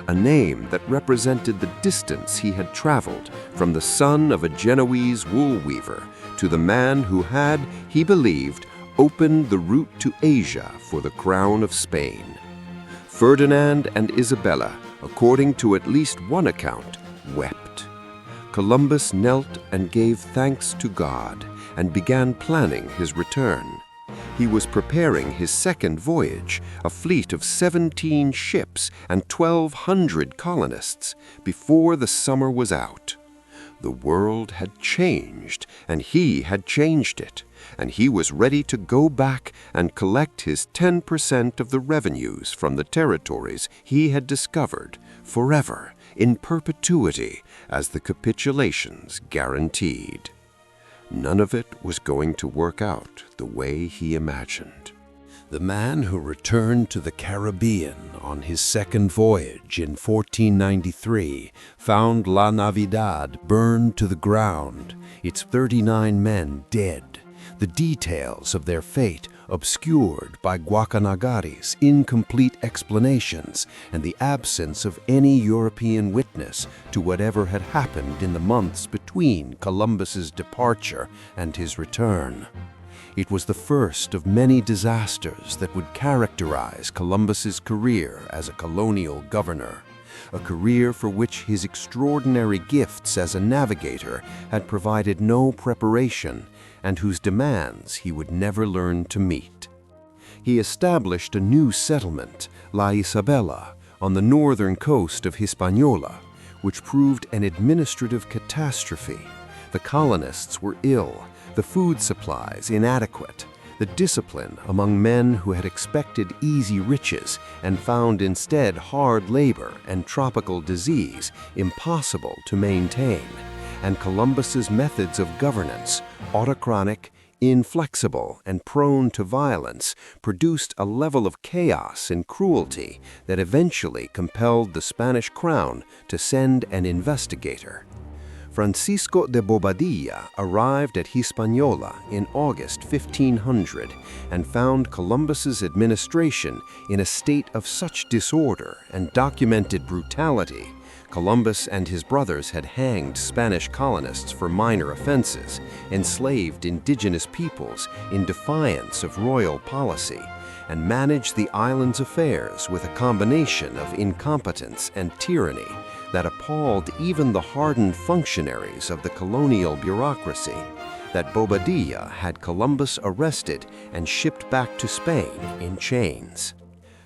a name that represented the distance he had traveled from the son of a Genoese wool weaver to the man who had, he believed, opened the route to Asia for the crown of Spain. Ferdinand and Isabella, according to at least one account, wept. Columbus knelt and gave thanks to God and began planning his return. He was preparing his second voyage, a fleet of 17 ships and 1,200 colonists, before the summer was out. The world had changed, and he had changed it, and he was ready to go back and collect his 10% of the revenues from the territories he had discovered forever, in perpetuity, as the capitulations guaranteed. None of it was going to work out the way he imagined. The man who returned to the Caribbean on his second voyage in 1493 found La Navidad burned to the ground, its 39 men dead, the details of their fate obscured by Guacanagari's incomplete explanations and the absence of any European witness to whatever had happened in the months between Columbus's departure and his return. It was the first of many disasters that would characterize Columbus's career as a colonial governor, a career for which his extraordinary gifts as a navigator had provided no preparation and whose demands he would never learn to meet. He established a new settlement, La Isabela, on the northern coast of Hispaniola, which proved an administrative catastrophe. The colonists were ill, the food supplies inadequate, the discipline among men who had expected easy riches and found instead hard labor and tropical disease impossible to maintain, and Columbus's methods of governance, autocratic, inflexible, and prone to violence, produced a level of chaos and cruelty that eventually compelled the Spanish crown to send an investigator. Francisco de Bobadilla arrived at Hispaniola in August 1500 and found Columbus's administration in a state of such disorder and documented brutality. Columbus and his brothers had hanged Spanish colonists for minor offenses, enslaved indigenous peoples in defiance of royal policy, and managed the island's affairs with a combination of incompetence and tyranny that appalled even the hardened functionaries of the colonial bureaucracy. That Bobadilla had Columbus arrested and shipped back to Spain in chains.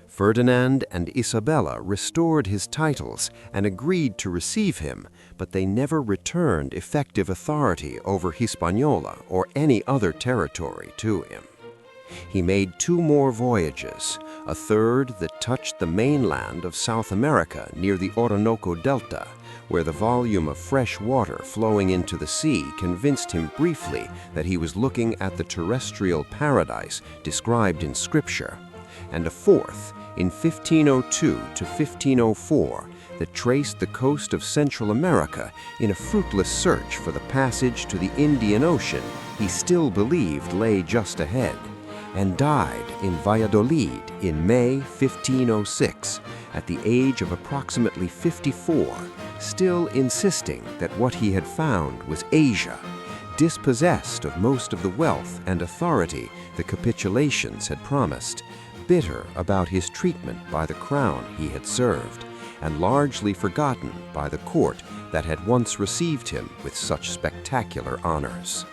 Ferdinand and Isabella restored his titles and agreed to receive him, but they never returned effective authority over Hispaniola or any other territory to him. He made 2 more voyages, a third that touched the mainland of South America near the Orinoco Delta, where the volume of fresh water flowing into the sea convinced him briefly that he was looking at the terrestrial paradise described in Scripture, and a fourth, in 1502 to 1504, that traced the coast of Central America in a fruitless search for the passage to the Indian Ocean he still believed lay just ahead, and died in Valladolid in May 1506 at the age of approximately 54, still insisting that what he had found was Asia, dispossessed of most of the wealth and authority the capitulations had promised, bitter about his treatment by the crown he had served, and largely forgotten by the court that had once received him with such spectacular honors.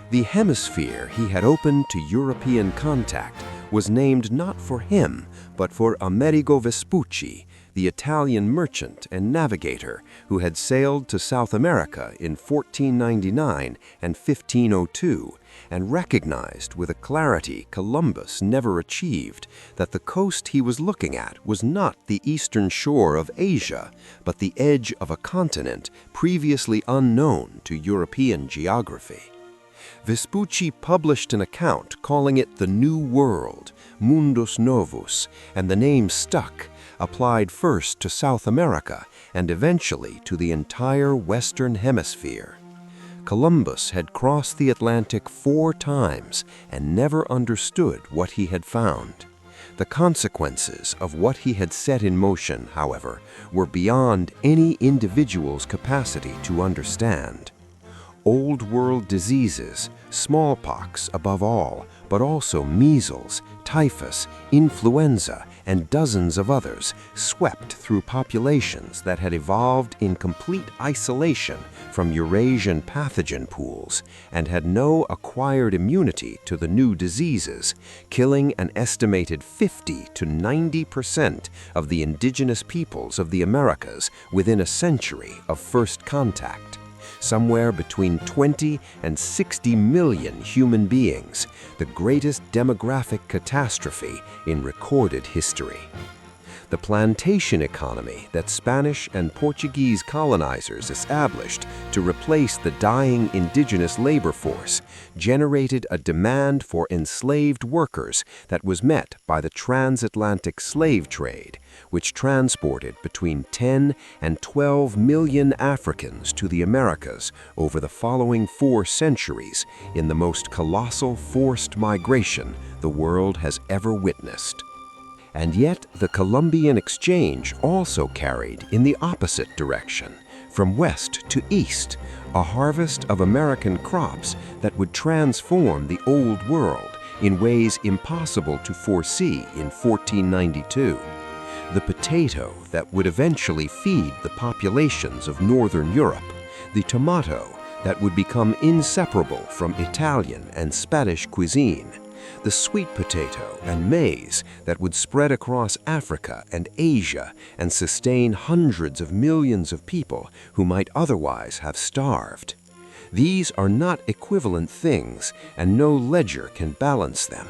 The hemisphere he had opened to European contact was named not for him, but for Amerigo Vespucci, the Italian merchant and navigator who had sailed to South America in 1499 and 1502, and recognized with a clarity Columbus never achieved that the coast he was looking at was not the eastern shore of Asia, but the edge of a continent previously unknown to European geography. Vespucci published an account calling it the New World, Mundus Novus, and the name stuck, applied first to South America and eventually to the entire Western Hemisphere. Columbus had crossed the Atlantic 4 times and never understood what he had found. The consequences of what he had set in motion, however, were beyond any individual's capacity to understand. Old world diseases, smallpox above all, but also measles, typhus, influenza, and dozens of others swept through populations that had evolved in complete isolation from Eurasian pathogen pools and had no acquired immunity to the new diseases, killing an estimated 50 to 90% of the indigenous peoples of the Americas within a century of first contact. Somewhere between 20 and 60 million human beings, the greatest demographic catastrophe in recorded history. The plantation economy that Spanish and Portuguese colonizers established to replace the dying indigenous labor force generated a demand for enslaved workers that was met by the transatlantic slave trade, which transported between 10 and 12 million Africans to the Americas over the following 4 centuries in the most colossal forced migration the world has ever witnessed. And yet, the Columbian Exchange also carried in the opposite direction, from west to east, a harvest of American crops that would transform the Old World in ways impossible to foresee in 1492. The potato that would eventually feed the populations of Northern Europe, the tomato that would become inseparable from Italian and Spanish cuisine, the sweet potato and maize that would spread across Africa and Asia and sustain hundreds of millions of people who might otherwise have starved. These are not equivalent things, and no ledger can balance them.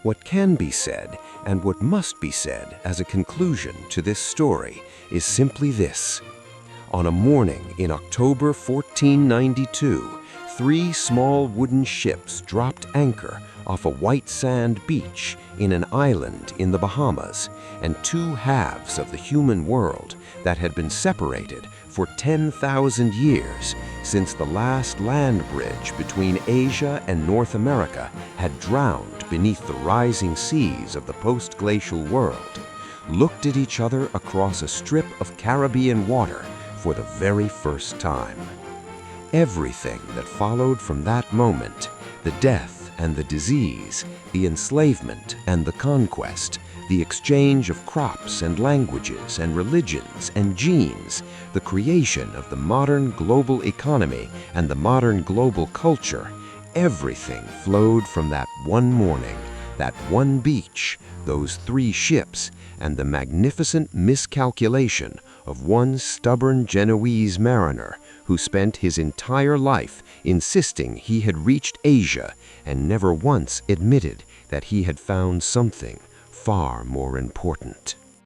What can be said, and what must be said as a conclusion to this story, is simply this. On a morning in October 1492, 3 small wooden ships dropped anchor off a white sand beach in an island in the Bahamas, and 2 halves of the human world that had been separated for 10,000 years since the last land bridge between Asia and North America had drowned beneath the rising seas of the post-glacial world, looked at each other across a strip of Caribbean water for the very first time. Everything that followed from that moment, the death and the disease, the enslavement and the conquest, the exchange of crops and languages and religions and genes, the creation of the modern global economy and the modern global culture, everything flowed from that one morning, that one beach, those 3 ships, and the magnificent miscalculation of one stubborn Genoese mariner who spent his entire life insisting he had reached Asia and never once admitted that he had found something far more important.